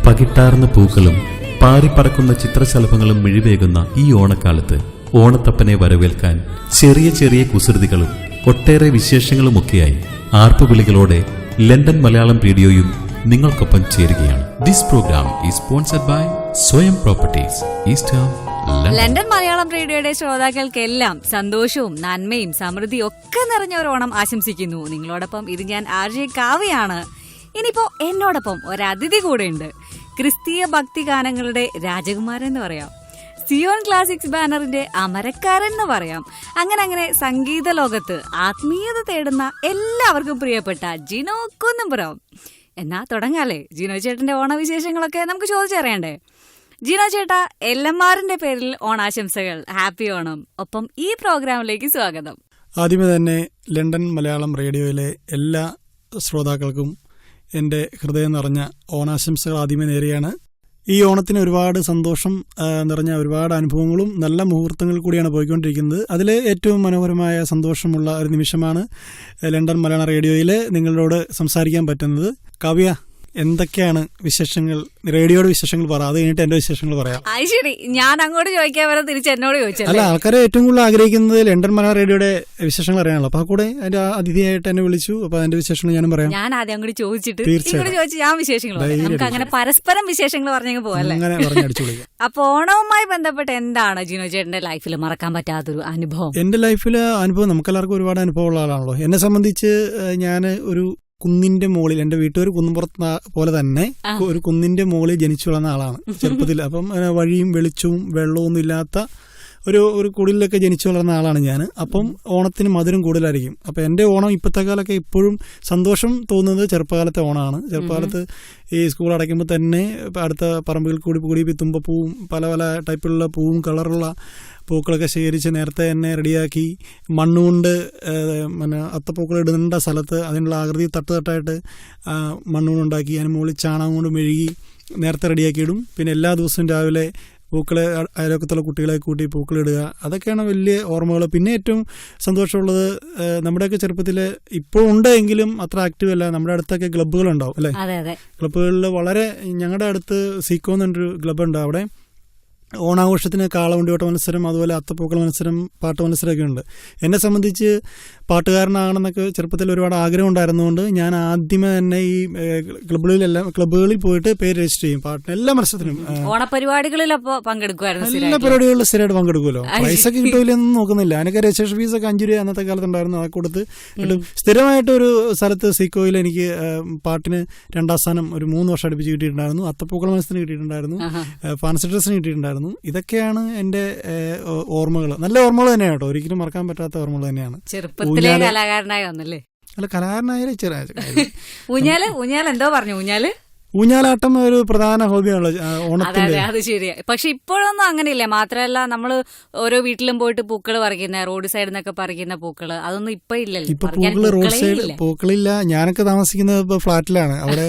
പകിട്ടാർന്ന പൂക്കളും പാറിപ്പറക്കുന്ന ചിത്രശലഭങ്ങളും മിഴിവേകുന്ന ഈ ഓണക്കാലത്ത് ഓണത്തപ്പനെ വരവേൽക്കാൻ ചെറിയ ചെറിയ കുസൃതികളും ഒട്ടേറെ വിശേഷങ്ങളുമൊക്കെയായി ആർപ്പുവിളികളോടെ ലണ്ടൻ മലയാളം റേഡിയോയും നിങ്ങൾക്കൊപ്പം ചേരുകയാണ്. This programme is sponsored by Swayam Properties, East Ham, London Malayalam റേഡിയോയുടെ ശ്രോതാക്കൾക്കെല്ലാം സന്തോഷവും നന്മയും സമൃദ്ധിയും ഒക്കെ നിറഞ്ഞ ഒരു ഓണം ആശംസിക്കുന്നു. നിങ്ങളോടൊപ്പം ഇത് ഞാൻ RJ കാവ്യാണ്. ഇനിയിപ്പോ എന്നോടൊപ്പം ഒരതിഥി കൂടെ ഉണ്ട്. ക്രിസ്തീയ ഭക്തിഗാനങ്ങളുടെ രാജകുമാരൻ എന്ന് പറയാം, സിയോൺ ക്ലാസിക്സ് ബാനറിന്റെ അമരക്കാരൻ എന്ന് പറയാം. അങ്ങനെ സംഗീത ലോകത്ത് ആത്മീയത തേടുന്ന എല്ലാവർക്കും പ്രിയപ്പെട്ട ജിനോ കുന്നുംപുറം. എന്നാ തുടങ്ങാല്ലേ? ജിനോ ചേട്ടന്റെ ഓണവിശേഷങ്ങളൊക്കെ നമുക്ക് ചോദിച്ചറിയണ്ടേ? ജിനോ ചേട്ടാ, LMRന്റെ പേരിൽ ഓണാശംസകൾ. ഹാപ്പി ഓണം. ഒപ്പം ഈ പ്രോഗ്രാമിലേക്ക് സ്വാഗതം. ആദ്യമേ തന്നെ ലണ്ടൻ മലയാളം റേഡിയോയിലെ എല്ലാ ശ്രോതാക്കൾക്കും എൻ്റെ ഹൃദയം നിറഞ്ഞ ഓണാശംസകൾ ആദ്യമേ നേരെയാണ്. ഈ ഓണത്തിന് ഒരുപാട് സന്തോഷം നിറഞ്ഞ ഒരുപാട് അനുഭവങ്ങളും നല്ല മുഹൂർത്തങ്ങൾ കൂടിയാണ് പോയിക്കൊണ്ടിരിക്കുന്നത്. അതിൽ ഏറ്റവും മനോഹരമായ സന്തോഷമുള്ള ഒരു നിമിഷമാണ് ലണ്ടൻ മലയാളം റേഡിയോയിൽ നിങ്ങളോട് സംസാരിക്കാൻ പറ്റുന്നത്. കാവ്യ, എന്തൊക്കെയാണ് വിശേഷങ്ങൾ? റേഡിയോയുടെ വിശേഷങ്ങൾ പറ, അത് കഴിഞ്ഞിട്ട് എന്റെ വിശേഷങ്ങൾ പറയാം. ശരി, ഞാൻ അങ്ങോട്ട് ചോദിക്കാൻ വരെ തിരിച്ച് എന്നോട് ചോദിച്ചു. അല്ല, ആൾക്കാരെ ഏറ്റവും കൂടുതൽ ആഗ്രഹിക്കുന്നത് ലണ്ടൻ മലയാളം റേഡിയോയുടെ വിശേഷങ്ങൾ അറിയാണല്ലോ. അപ്പൊ ആ കൂടെ അതിന്റെ അതിഥിയായിട്ട് എന്നെ വിളിച്ചു. അപ്പൊ അതിന്റെ വിശേഷങ്ങൾ ഞാനും പറയാം. ഞാൻ ആദ്യം അങ്ങോട്ട് ചോദിച്ചിട്ട് ചോദിച്ചു ഞാൻ വിശേഷങ്ങൾ നമുക്ക് അങ്ങനെ പരസ്പരം വിശേഷങ്ങൾ പറഞ്ഞെങ്കിൽ പോവല്ലേ? അങ്ങനെ പറഞ്ഞടിച്ചു വിളിക്കാം. അപ്പൊ ഓണവുമായി ബന്ധപ്പെട്ട് എന്താണ് ജിനോ ചേട്ടന്റെ ലൈഫിൽ മറക്കാൻ പറ്റാത്തൊരു അനുഭവം? എന്റെ ലൈഫിലെ അനുഭവം നമുക്കെല്ലാവർക്കും ഒരുപാട് അനുഭവമുള്ള ആളാണല്ലോ. എന്നെ സംബന്ധിച്ച് ഞാൻ ഒരു കുന്നിന്റെ മുകളിൽ, എന്റെ വീട്ടുകാർ കുന്നുംപുറത്ത് പോലെ തന്നെ ഒരു കുന്നിന്റെ മുകളിൽ ജനിച്ചു വളർന്ന ആളാണ് ചെറുപ്പത്തിൽ. അപ്പം വഴിയും വെളിച്ചവും വെള്ളമൊന്നും ഇല്ലാത്ത ഒരു കുടിലൊക്കെ ജനിച്ചു വളർന്ന ആളാണ് ഞാൻ. അപ്പം ഓണത്തിന് മധുരം കൂടുതലായിരിക്കും. അപ്പം എൻ്റെ ഓണം ഇപ്പോഴത്തെ കാലമൊക്കെ ഇപ്പോഴും സന്തോഷം തോന്നുന്നത് ചെറുപ്പകാലത്തെ ഓണമാണ്. ചെറുപ്പകാലത്ത് ഈ സ്കൂൾ അടയ്ക്കുമ്പോൾ തന്നെ അടുത്ത പറമ്പുകൾ കൂടി തുമ്പപ്പൂവും പല പല ടൈപ്പിലുള്ള പൂവും കളറുള്ള പൂക്കളൊക്കെ ശേഖരിച്ച് നേരത്തെ തന്നെ റെഡിയാക്കി മണ്ണുകൊണ്ട് അത്തപ്പൂക്കൾ ഇടുന്ന സ്ഥലത്ത് അതിനുള്ള ആകൃതി തട്ടായിട്ട് മണ്ണുകൊണ്ടുണ്ടാക്കി അതിന് മുകളിൽ ചാണകം കൊണ്ട് മെഴുകി നേരത്തെ റെഡിയാക്കിയിടും. പിന്നെ എല്ലാ ദിവസവും രാവിലെ പൂക്കളെ അയൽവക്കത്തുള്ള കുട്ടികളെ കൂട്ടി പൂക്കളിടുക, അതൊക്കെയാണ് വലിയ ഓർമ്മകൾ. പിന്നെ ഏറ്റവും സന്തോഷമുള്ളത് നമ്മുടെയൊക്കെ ചെറുപ്പത്തിൽ ഇപ്പോൾ ഉണ്ട് എങ്കിലും അത്ര ആക്റ്റീവ് അല്ല. നമ്മുടെ അടുത്തൊക്കെ ക്ലബ്ബുകളുണ്ടാവും അല്ലേ? ക്ലബ്ബുകളിൽ വളരെ, ഞങ്ങളുടെ അടുത്ത് സീക്കോ എന്നൊരു ക്ലബ്ബുണ്ട്. അവിടെ ഓണാഘോഷത്തിന് കാളവണ്ടിയോട്ട മത്സരം, അതുപോലെ അത്തപ്പൂക്കൾ മത്സരം, പാട്ട് മത്സരമൊക്കെ ഉണ്ട്. എന്നെ സംബന്ധിച്ച് പാട്ടുകാരനാകണമെന്നൊക്കെ ചെറുപ്പത്തിൽ ഒരുപാട് ആഗ്രഹം ഉണ്ടായിരുന്നതുകൊണ്ട് ഞാൻ ആദ്യമേ തന്നെ ഈ ക്ലബ്ബുകളിൽ പോയിട്ട് പേര് രജിസ്റ്റർ ചെയ്യും. പാട്ടിന് എല്ലാ മത്സരത്തിനും, ഓണപരിപാടികളിൽ പങ്കെടുക്കുമായിരുന്നു. എല്ലാ പരിപാടികളിലും സ്ഥിരമായിട്ട് പങ്കെടുക്കുമല്ലോ. പൈസയൊക്കെ കിട്ടൂലെന്നും നോക്കുന്നില്ല. അതിനൊക്കെ രജിസ്ട്രേഷൻ ഫീസൊക്കെ 5 രൂപ അന്നത്തെ കാലത്തുണ്ടായിരുന്നു. അതൊക്കെ കൊടുത്ത് കിട്ടും. സ്ഥിരമായിട്ട് ഒരു സ്ഥലത്ത് സീക്കോയിൽ എനിക്ക് പാട്ടിന് 2ാം സ്ഥാനം ഒരു 3 വർഷം അടുപ്പിച്ച് കിട്ടിയിട്ടുണ്ടായിരുന്നു. അത്തപ്പൂക്കൾ മത്സരത്തിന് കിട്ടിയിട്ടുണ്ടായിരുന്നു. ഫാൻസി ഡ്രസ്സിന് കിട്ടിയിട്ടുണ്ടായിരുന്നു. ഇതൊക്കെയാണ് എന്റെ ഓർമ്മകൾ. നല്ല ഓർമ്മകൾ തന്നെയാണ് കേട്ടോ, ഒരിക്കലും മറക്കാൻ പറ്റാത്ത ഓർമ്മകൾ തന്നെയാണ്. ചെറുപ്പത്തിലെ കലാകാരനായി വന്നല്ലേ? അല്ല, കലാകാരനായാലും ഊഞ്ഞാൽ എന്തോ പറഞ്ഞു? ഊഞ്ഞാലാട്ടം ഒരു പ്രധാന ഹോബിയാണല്ലോ ഓണത്തിന്റെ. അത് ശരിയാ. പക്ഷെ ഇപ്പോഴൊന്നും അങ്ങനെയില്ല. മാത്രമല്ല, നമ്മള് ഓരോ വീട്ടിലും പോയിട്ട് പൂക്കൾ പറിക്കുന്ന, റോഡ് സൈഡിൽ നിന്നൊക്കെ പറിക്കുന്ന പൂക്കള്, അതൊന്നും ഇപ്പൊ ഇല്ലല്ലോ. ഇപ്പൊ പൂക്കള് റോഡ് സൈഡ് പൂക്കളില്ല. ഞാനൊക്കെ താമസിക്കുന്നത് ഇപ്പൊ ഫ്ളാറ്റിലാണ്. അവിടെ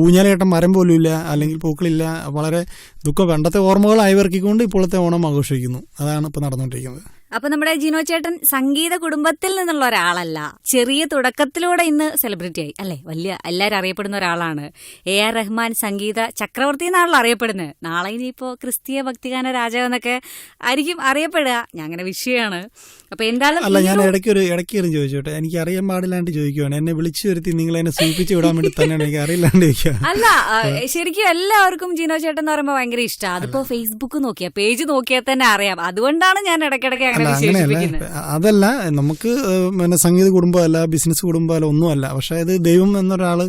ഊഞ്ഞാലാട്ടം മരം പോലും ഇല്ല, അല്ലെങ്കിൽ പൂക്കളില്ല. വളരെ ദുഃഖം. പണ്ടത്തെ ഓർമ്മകൾ അയവിറക്കിക്കൊണ്ട് ഇപ്പോഴത്തെ ഓണം ആഘോഷിക്കുന്നു. അതാണ് ഇപ്പൊ നടന്നുകൊണ്ടിരിക്കുന്നത്. അപ്പൊ നമ്മുടെ ജിനോ ചേട്ടൻ സംഗീത കുടുംബത്തിൽ നിന്നുള്ള ഒരാളല്ല. ചെറിയ തുടക്കത്തിലൂടെ ഇന്ന് സെലിബ്രിറ്റി ആയി അല്ലെ? വലിയ എല്ലാവരും അറിയപ്പെടുന്ന ഒരാളാണ്. AR റഹ്മാൻ സംഗീത ചക്രവർത്തി എന്നാണല്ലോ അറിയപ്പെടുന്നത്. നാളെ ഇനിയിപ്പോ ക്രിസ്തീയ ഭക്തിഗാന രാജാവ് എന്നൊക്കെ ആയിരിക്കും അറിയപ്പെടുക. ഞാൻ അങ്ങനെ വിഷയമാണ്. അപ്പൊ എന്തായാലും അല്ല, ഞാൻ ഇടയ്ക്ക് ചോദിച്ചോട്ടെ, എനിക്ക് അറിയാൻ പാടില്ലാണ്ട് ചോദിക്കുവാണ്. എന്നെ വിളിച്ചു വരുത്തി നിങ്ങൾ എന്നെ സൂചിപ്പിച്ച് വിടാൻ വേണ്ടി തന്നെയാണ് എനിക്ക് അറിയില്ലാണ്ട് ചോദിക്കുക. അല്ല, ശരിക്കും എല്ലാവർക്കും ജിനോ ചേട്ടൻ എന്ന് പറയുമ്പോൾ ഭയങ്കര ഇഷ്ടമാണ്. അതിപ്പോ ഫേസ്ബുക്ക് നോക്കിയാ, പേജ് നോക്കിയാൽ തന്നെ അറിയാം. അതുകൊണ്ടാണ് ഞാൻ ഇടയ്ക്കിടയ്ക്ക് അതല്ല, നമുക്ക് സംഗീത കുടുംബമല്ല, ബിസിനസ് കുടുംബമല്ല, ഒന്നുമല്ല. പക്ഷെ ഇത് ദൈവം എന്നൊരാള്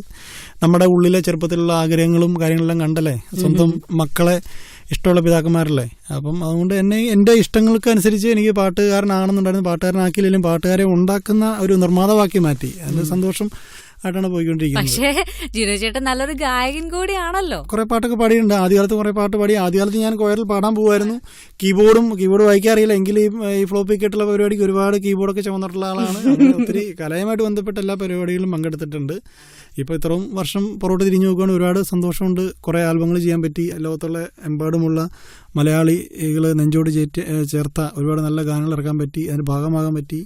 നമ്മുടെ ഉള്ളിലെ ചെറുപ്പത്തിലുള്ള ആഗ്രഹങ്ങളും കാര്യങ്ങളെല്ലാം കണ്ടല്ലേ, സ്വന്തം മക്കളെ ഇഷ്ടമുള്ള പിതാക്കന്മാരല്ലേ. അപ്പം അതുകൊണ്ട് എൻ്റെ ഇഷ്ടങ്ങൾക്ക് അനുസരിച്ച് എനിക്ക് പാട്ടുകാരനാണെന്നുണ്ടായിരുന്നു. പാട്ടുകാരനാക്കിയില്ലെങ്കിലും പാട്ടുകാരെ ഉണ്ടാക്കുന്ന ഒരു നിർമ്മാതാവാക്കി മാറ്റി. അതിൻ്റെ സന്തോഷം ആയിട്ടാണ് പോയിക്കൊണ്ടിരിക്കുന്നത്. പക്ഷേ ജിനോ ചേട്ടൻ നല്ലൊരു ഗായകൻ കൂടിയാണല്ലോ. കുറെ പാട്ടൊക്കെ പാടിയിട്ടുണ്ട്. ആദ്യകാലത്ത് കുറെ പാട്ട് പാടി. ആദ്യകാലത്ത് ഞാൻ കൊയറിൽ പാടാൻ പോകുമായിരുന്നു. കീബോർഡ് വായിക്കാൻ അറിയില്ല എങ്കിലും ഈ ഫ്ലോപ്പി കേട്ടുള്ള പരിപാടിക്ക് ഒരുപാട് കീബോർഡൊക്കെ ചുമന്നിട്ടുള്ള ആളാണ്. ഒത്തിരി കലയുമായിട്ട് ബന്ധപ്പെട്ട എല്ലാ പരിപാടികളിലും പങ്കെടുത്തിട്ടുണ്ട്. ഇപ്പോൾ ഇത്രയും വർഷം പുറകോട്ട് തിരിഞ്ഞു നോക്കുകയാണ്. ഒരുപാട് സന്തോഷമുണ്ട്. കുറേ ആൽബങ്ങൾ ചെയ്യാൻ പറ്റി. ലോകത്തുള്ള എമ്പാടുമുള്ള മലയാളികൾ നെഞ്ചോട് ചേർത്ത ഒരുപാട് നല്ല ഗാനങ്ങൾ ഇറക്കാൻ പറ്റി. അതിന് ഭാഗമാകാൻ പറ്റി.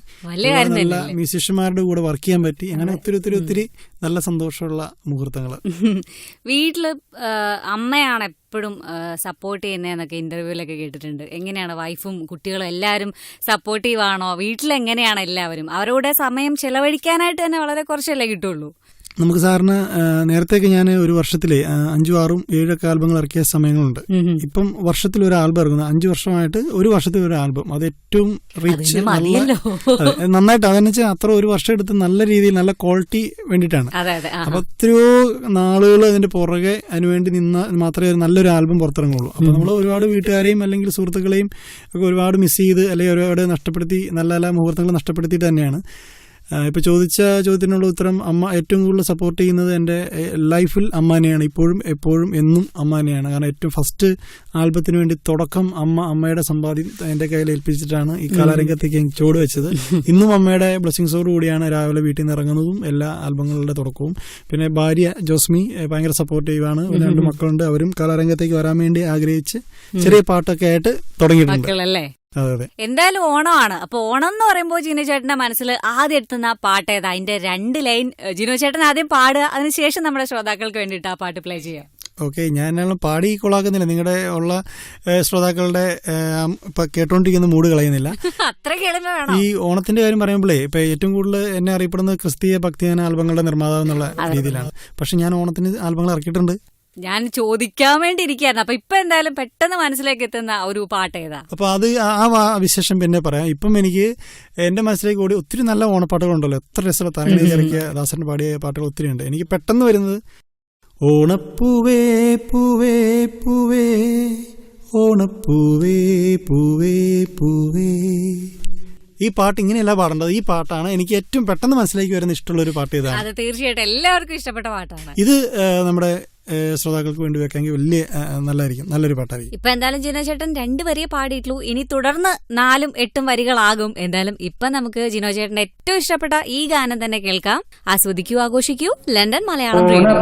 നല്ല മ്യൂസിഷ്യന്മാരുടെ കൂടെ വർക്ക് ചെയ്യാൻ പറ്റി. അങ്ങനെ ഒത്തിരി നല്ല സന്തോഷമുള്ള മുഹൂർത്തങ്ങൾ. വീട്ടില് അമ്മയാണ് എപ്പോഴും സപ്പോർട്ട് ചെയ്യുന്നതെന്നൊക്കെ ഇന്റർവ്യൂലൊക്കെ കേട്ടിട്ടുണ്ട്. എങ്ങനെയാണ് വൈഫും കുട്ടികളും എല്ലാവരും സപ്പോർട്ടീവ് ആണോ? വീട്ടിലെങ്ങനെയാണ് എല്ലാവരും? അവരോട് സമയം ചെലവഴിക്കാനായിട്ട് തന്നെ വളരെ കുറച്ചല്ലേ കിട്ടുള്ളൂ. നമുക്ക് സാറിന് നേരത്തേക്ക് ഞാൻ ഒരു വർഷത്തിലെ 5, 6, 7 ആൽബങ്ങൾ ഇറക്കിയ സമയങ്ങളുണ്ട്. ഇപ്പം വർഷത്തിൽ ഒരു ആൽബം ഇറങ്ങുന്നത് 5 വർഷമായിട്ട് ഒരു വർഷത്തിൽ ഒരു ആൽബം. അത് ഏറ്റവും റിച്ച് നന്നായിട്ട് അതെന്ന് വെച്ചാൽ അത്ര ഒരു വർഷം എടുത്ത് നല്ല രീതിയിൽ നല്ല ക്വാളിറ്റി വേണ്ടിയിട്ടാണ്. അപ്പൊ എത്രയോ നാളുകൾ അതിന്റെ പുറകെ അതിനുവേണ്ടി നിന്നാൽ മാത്രമേ നല്ലൊരു ആൽബം പുറത്തിറങ്ങുള്ളൂ. അപ്പൊ നമ്മൾ ഒരുപാട് വീട്ടുകാരെയും അല്ലെങ്കിൽ സുഹൃത്തുക്കളെയും ഒക്കെ ഒരുപാട് മിസ് ചെയ്ത് അല്ലെങ്കിൽ ഒരുപാട് നഷ്ടപ്പെടുത്തി നല്ല മുഹൂർത്തങ്ങൾ നഷ്ടപ്പെടുത്തിയിട്ട് തന്നെയാണ്. ഇപ്പൊ ചോദിച്ച ചോദ്യത്തിനുള്ള ഉത്തരം, അമ്മ ഏറ്റവും കൂടുതൽ സപ്പോർട്ട് ചെയ്യുന്നത് എൻ്റെ ലൈഫിൽ അമ്മാനെയാണ്. ഇപ്പോഴും എപ്പോഴും എന്നും അമ്മാനെയാണ്. കാരണം ഏറ്റവും ഫസ്റ്റ് ആൽബത്തിന് വേണ്ടി തുടക്കം അമ്മയുടെ സമ്പാദ്യം എൻ്റെ കയ്യിൽ ഏൽപ്പിച്ചിട്ടാണ് ഈ കലാരംഗത്തേക്ക് എനിക്ക് ചുവട് വെച്ചത്. ഇന്നും അമ്മയുടെ ബ്ലെസ്സിങ്സോട് കൂടിയാണ് രാവിലെ വീട്ടിൽ നിന്ന് ഇറങ്ങുന്നതും എല്ലാ ആൽബങ്ങളുടെ തുടക്കവും. പിന്നെ ഭാര്യ ജോസ്മി ഭയങ്കര സപ്പോർട്ടീവാണ്. 2 മക്കളുണ്ട്. അവരും കലാരംഗത്തേക്ക് വരാൻ വേണ്ടി ആഗ്രഹിച്ച് ചെറിയ പാട്ടൊക്കെ ആയിട്ട് തുടങ്ങിയിട്ടുണ്ട്. എന്തായാലും ഓണമാണ്. അപ്പൊ ഓണം എന്ന് പറയുമ്പോൾ ജിനോ ചേട്ടന്റെ മനസ്സിൽ ആദ്യം എത്തുന്ന പാട്ട് ഏതാ? അതിന്റെ 2 ലൈൻ ജിനോ ചേട്ടൻ ആദ്യം പാടുക, അതിനുശേഷം നമ്മുടെ ശ്രോതാക്കൾക്ക് വേണ്ടിയിട്ട് ആ പാട്ട് പ്ലേ ചെയ്യാം. ഓക്കെ, ഞാൻ പാടി കൊളാക്കുന്നില്ല. നിങ്ങളുടെ ഉള്ള ശ്രോതാക്കളുടെ ഇപ്പൊ കേട്ടോണ്ടിരിക്കുന്ന മൂഡ് കളയുന്നില്ല. ഈ ഓണത്തിന്റെ കാര്യം പറയുമ്പോഴേ ഇപ്പൊ ഏറ്റവും കൂടുതൽ എന്നെ അറിയപ്പെടുന്നത് ക്രിസ്തീയ ഭക്തിഗാന ആൽബങ്ങളുടെ നിർമ്മാതാവ് എന്നുള്ള രീതിയിലാണ്. പക്ഷെ ഞാൻ ഓണത്തിന് ആൽബങ്ങൾ ഇറക്കിയിട്ടുണ്ട്. ഞാൻ ചോദിക്കാൻ വേണ്ടി ഇരിക്കുകയായിരുന്നു. അപ്പൊ ഇപ്പൊ എന്തായാലും പെട്ടെന്ന് മനസ്സിലേക്ക് എത്തുന്ന ഒരു പാട്ട് ഏതാ? അപ്പൊ അത് ആ വിശേഷം പിന്നെ പറയാം. ഇപ്പം എനിക്ക് എന്റെ മനസ്സിലേക്ക് കൂടി ഒത്തിരി നല്ല ഓണപ്പാട്ടുകളുണ്ടല്ലോ. എത്ര രസമുള്ള താരങ്ങളെ ഇറക്കിയ ദാസന്റെ പാടിയ പാട്ടുകൾ ഒത്തിരി ഉണ്ട്. എനിക്ക് പെട്ടെന്ന് വരുന്നത് ഓണപ്പൂവേ പൂവേ പൂവേ ഓണപ്പൂവേ പൂവേ പൂവേ. ഈ പാട്ട് ഇങ്ങനെയല്ല പാടേണ്ടത്. ഈ പാട്ടാണ് എനിക്ക് ഏറ്റവും പെട്ടെന്ന് മനസ്സിലേക്ക് വരുന്ന ഇഷ്ടമുള്ള ഒരു പാട്ട്. ഇതാണ്. അത് തീർച്ചയായിട്ടും എല്ലാവർക്കും ഇഷ്ടപ്പെട്ട പാട്ടാണ്. ഇത് നമ്മുടെ ശ്രോതാക്കൾക്ക് വേണ്ടി വെക്കാമെങ്കിൽ വലിയ നല്ലതായിരിക്കും. നല്ലൊരു പാട്ടായിരിക്കും. ഇപ്പൊ എന്തായാലും ജിനോ ചേട്ടൻ 2 വരിയെ പാടിയിട്ടുള്ളൂ. ഇനി തുടർന്ന് 4, 8 വരികളാകും. എന്തായാലും ഇപ്പൊ നമുക്ക് ജിനോ ചേട്ടന്റെ ഏറ്റവും ഇഷ്ടപ്പെട്ട ഈ ഗാനം തന്നെ കേൾക്കാം. ആസ്വദിക്കൂ, ആഘോഷിക്കൂ. London Malayalam radio.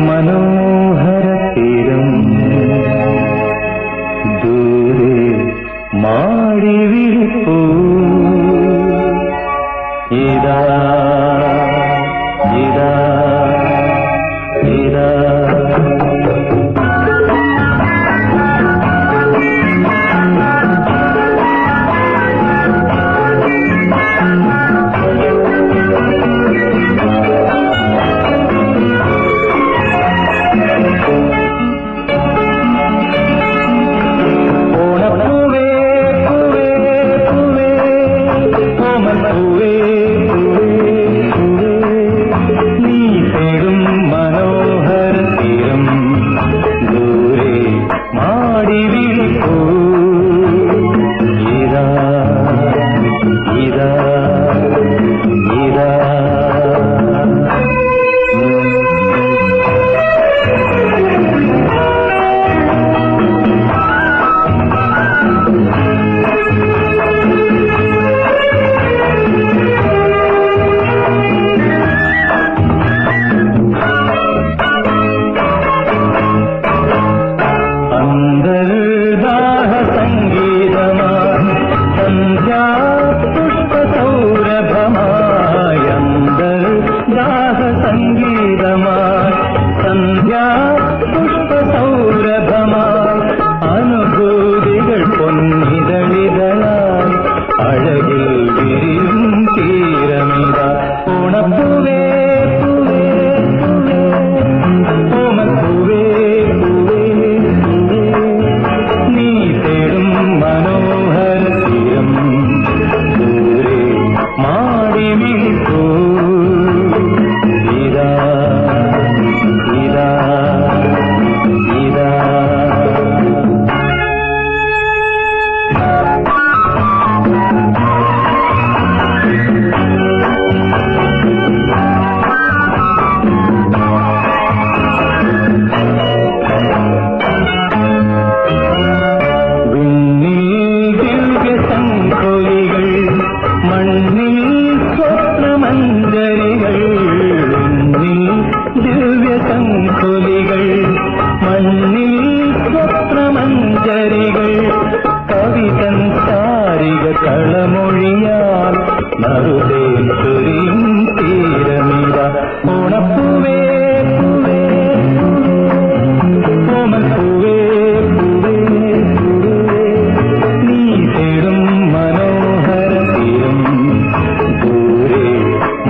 മനോഹര തീരം ദൂരെ മാടി വിളിപ്പൂ ഇതാ ഇതാ ഇതാ. ഓണപ്പൂവേ പൂവേ പൂവേ ഓണപ്പൂവേ പൂവേ ഓമൽപ്പൂവേ പൂവേ പൂവേ നീ തേടും മനോഹര തീരം ദൂരെ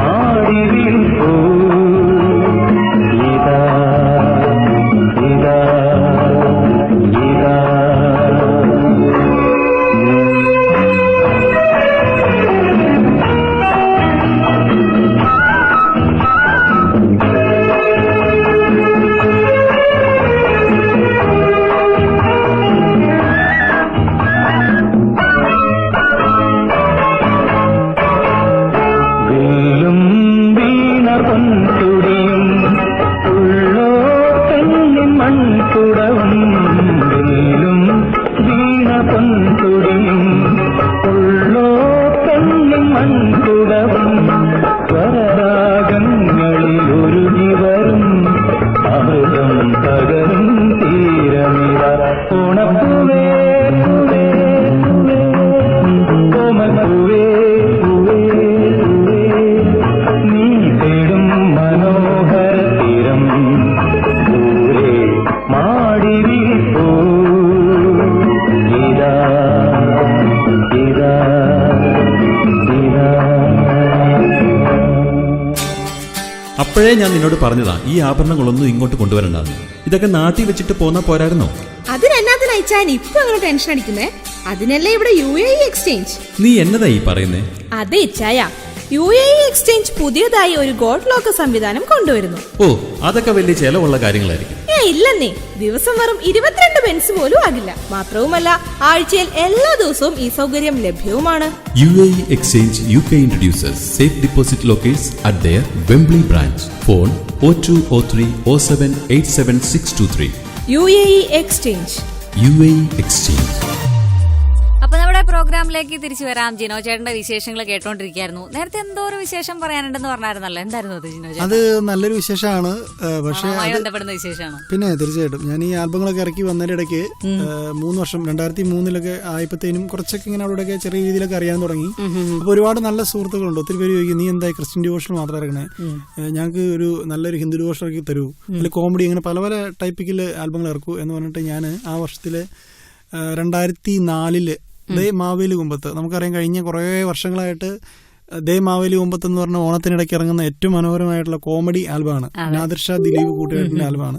മാടി വീഴ്പൂ ഇതാ ഇതാ ഇതാ വില്ലും വീണപൊൻതുടിയും ഉള്ളോ പെണ്ണിൻ മൺകുടവും വില്ലും വീണപൊൻതുടിയും ഉള്ളോ പെണ്ണിൻ മൺകുടവും സ്വരരാഗങ്ങളിൽ ഒരുങ്ങി വരും അമൃതം പകരും തീരമിത ഓണപ്പൂവേ പൂവേ പൂവേ ഓമൽപ്പൂവേ പൂവേ പൂവേ നീ തേടും മനോഹര തീരം ദൂരെ മാടി വീഴ്പൂ ഇതാ ഇതാ ഇതാ അപ്പോഴേ ഞാൻ നിന്നോട് പറഞ്ഞതാ ഈ ആഭരണങ്ങളൊന്നും ഇങ്ങോട്ട് കൊണ്ടുവരണ്ടെന്ന്. ഇതൊക്കെ നാട്ടിൽ വെച്ചിട്ട് പോന്നാ പോരായിരുന്നോ? അതിനെന്നാത്തിന് അയച്ചാൻ ഇപ്പൊ അങ്ങനെ ടെൻഷൻ അടിക്കുന്നേ? അതിനല്ലേ ഇവിടെ UAE എക്സ്ചേഞ്ച്. നീ എന്നതാ ഈ പറയുന്നേ? അതെ ഇച്ചായ, UAE എക്സ്ചേഞ്ച് പുതിയതായി ഒരു ഗോൾഡ് ലോക്ക് സംവിധാനം കൊണ്ടുവരുന്നു. ഓ, അതൊക്കെ വലിയ ചെലവുള്ള കാര്യങ്ങളായിരിക്കും. ഇല്ലെന്നേ, ദിവസം വെറും 22 പെൻസ് പോലും ആകില്ല. മാത്രവുമല്ല, ആഴ്ചയിൽ എല്ലാ ദിവസവും ഈ സൗകര്യം ലഭ്യവുമാണ്. UAE Exchange UK introduces safe deposit lockers at their Wembley branch. Phone 0203 07 87623. UAE exchange. UAE Exchange. അപ്പൊ നമ്മുടെ പ്രോഗ്രാമിലേക്ക് തിരിച്ചു വരാം. ജിനോ ചേട്ടന്റെ വിശേഷങ്ങൾ കേട്ടോണ്ടിരിക്കായിരുന്നു. നേരത്തെ എന്തോ ഒരു വിശേഷം പറയാനുണ്ടെന്ന് പറഞ്ഞായിരുന്നല്ലോ, എന്തായിരുന്നു അത് ജിനോ ചേട്ടൻ? അത് നല്ലൊരു വിശേഷമാണ്. പക്ഷേ ബന്ധപ്പെടുന്ന വിശേഷമാണ്. പിന്നെ തീർച്ചയായിട്ടും ഞാൻ ഈ ആൽബങ്ങളൊക്കെ ഇറക്കി വന്നതിനിടയ്ക്ക് 3 വർഷം 2003 ആയപ്പോഴത്തേനും കുറച്ചൊക്കെ ഇങ്ങനെ അവിടെയൊക്കെ ചെറിയ രീതിയിലൊക്കെ അറിയാൻ തുടങ്ങി. അപ്പൊ ഒരുപാട് നല്ല സുഹൃത്തുക്കളുണ്ട്. ഒത്തിരി പേര് ചോദിക്കും, നീ എന്തായി ക്രിസ്ത്യൻ ഡിവോഷണൽ മാത്രം ഇറങ്ങണേ, ഞങ്ങൾക്ക് ഒരു നല്ലൊരു ഹിന്ദു ഡിവോഷണൽ ഇറക്കി തരൂ, അല്ലെങ്കിൽ കോമഡി, അങ്ങനെ പല പല ടൈപ്പിക്കൽ ആൽബങ്ങൾ ഇറക്കൂ എന്ന് പറഞ്ഞിട്ട് ഞാൻ ആ വർഷത്തില് 2004 ദേ മാവേലി കുമ്പത്ത്, നമുക്കറിയാം കഴിഞ്ഞ കുറേ വർഷങ്ങളായിട്ട് ദേ മാവേലി കുമ്പത്ത് എന്ന് പറഞ്ഞ ഓണത്തിനിടയ്ക്ക് ഇറങ്ങുന്ന ഏറ്റവും മനോഹരമായിട്ടുള്ള കോമഡി ആൽബമാണ്. നാദിർ ഷാ ദിലീപ് കൂട്ടുകെട്ടിന്റെ ആൽബമാണ്.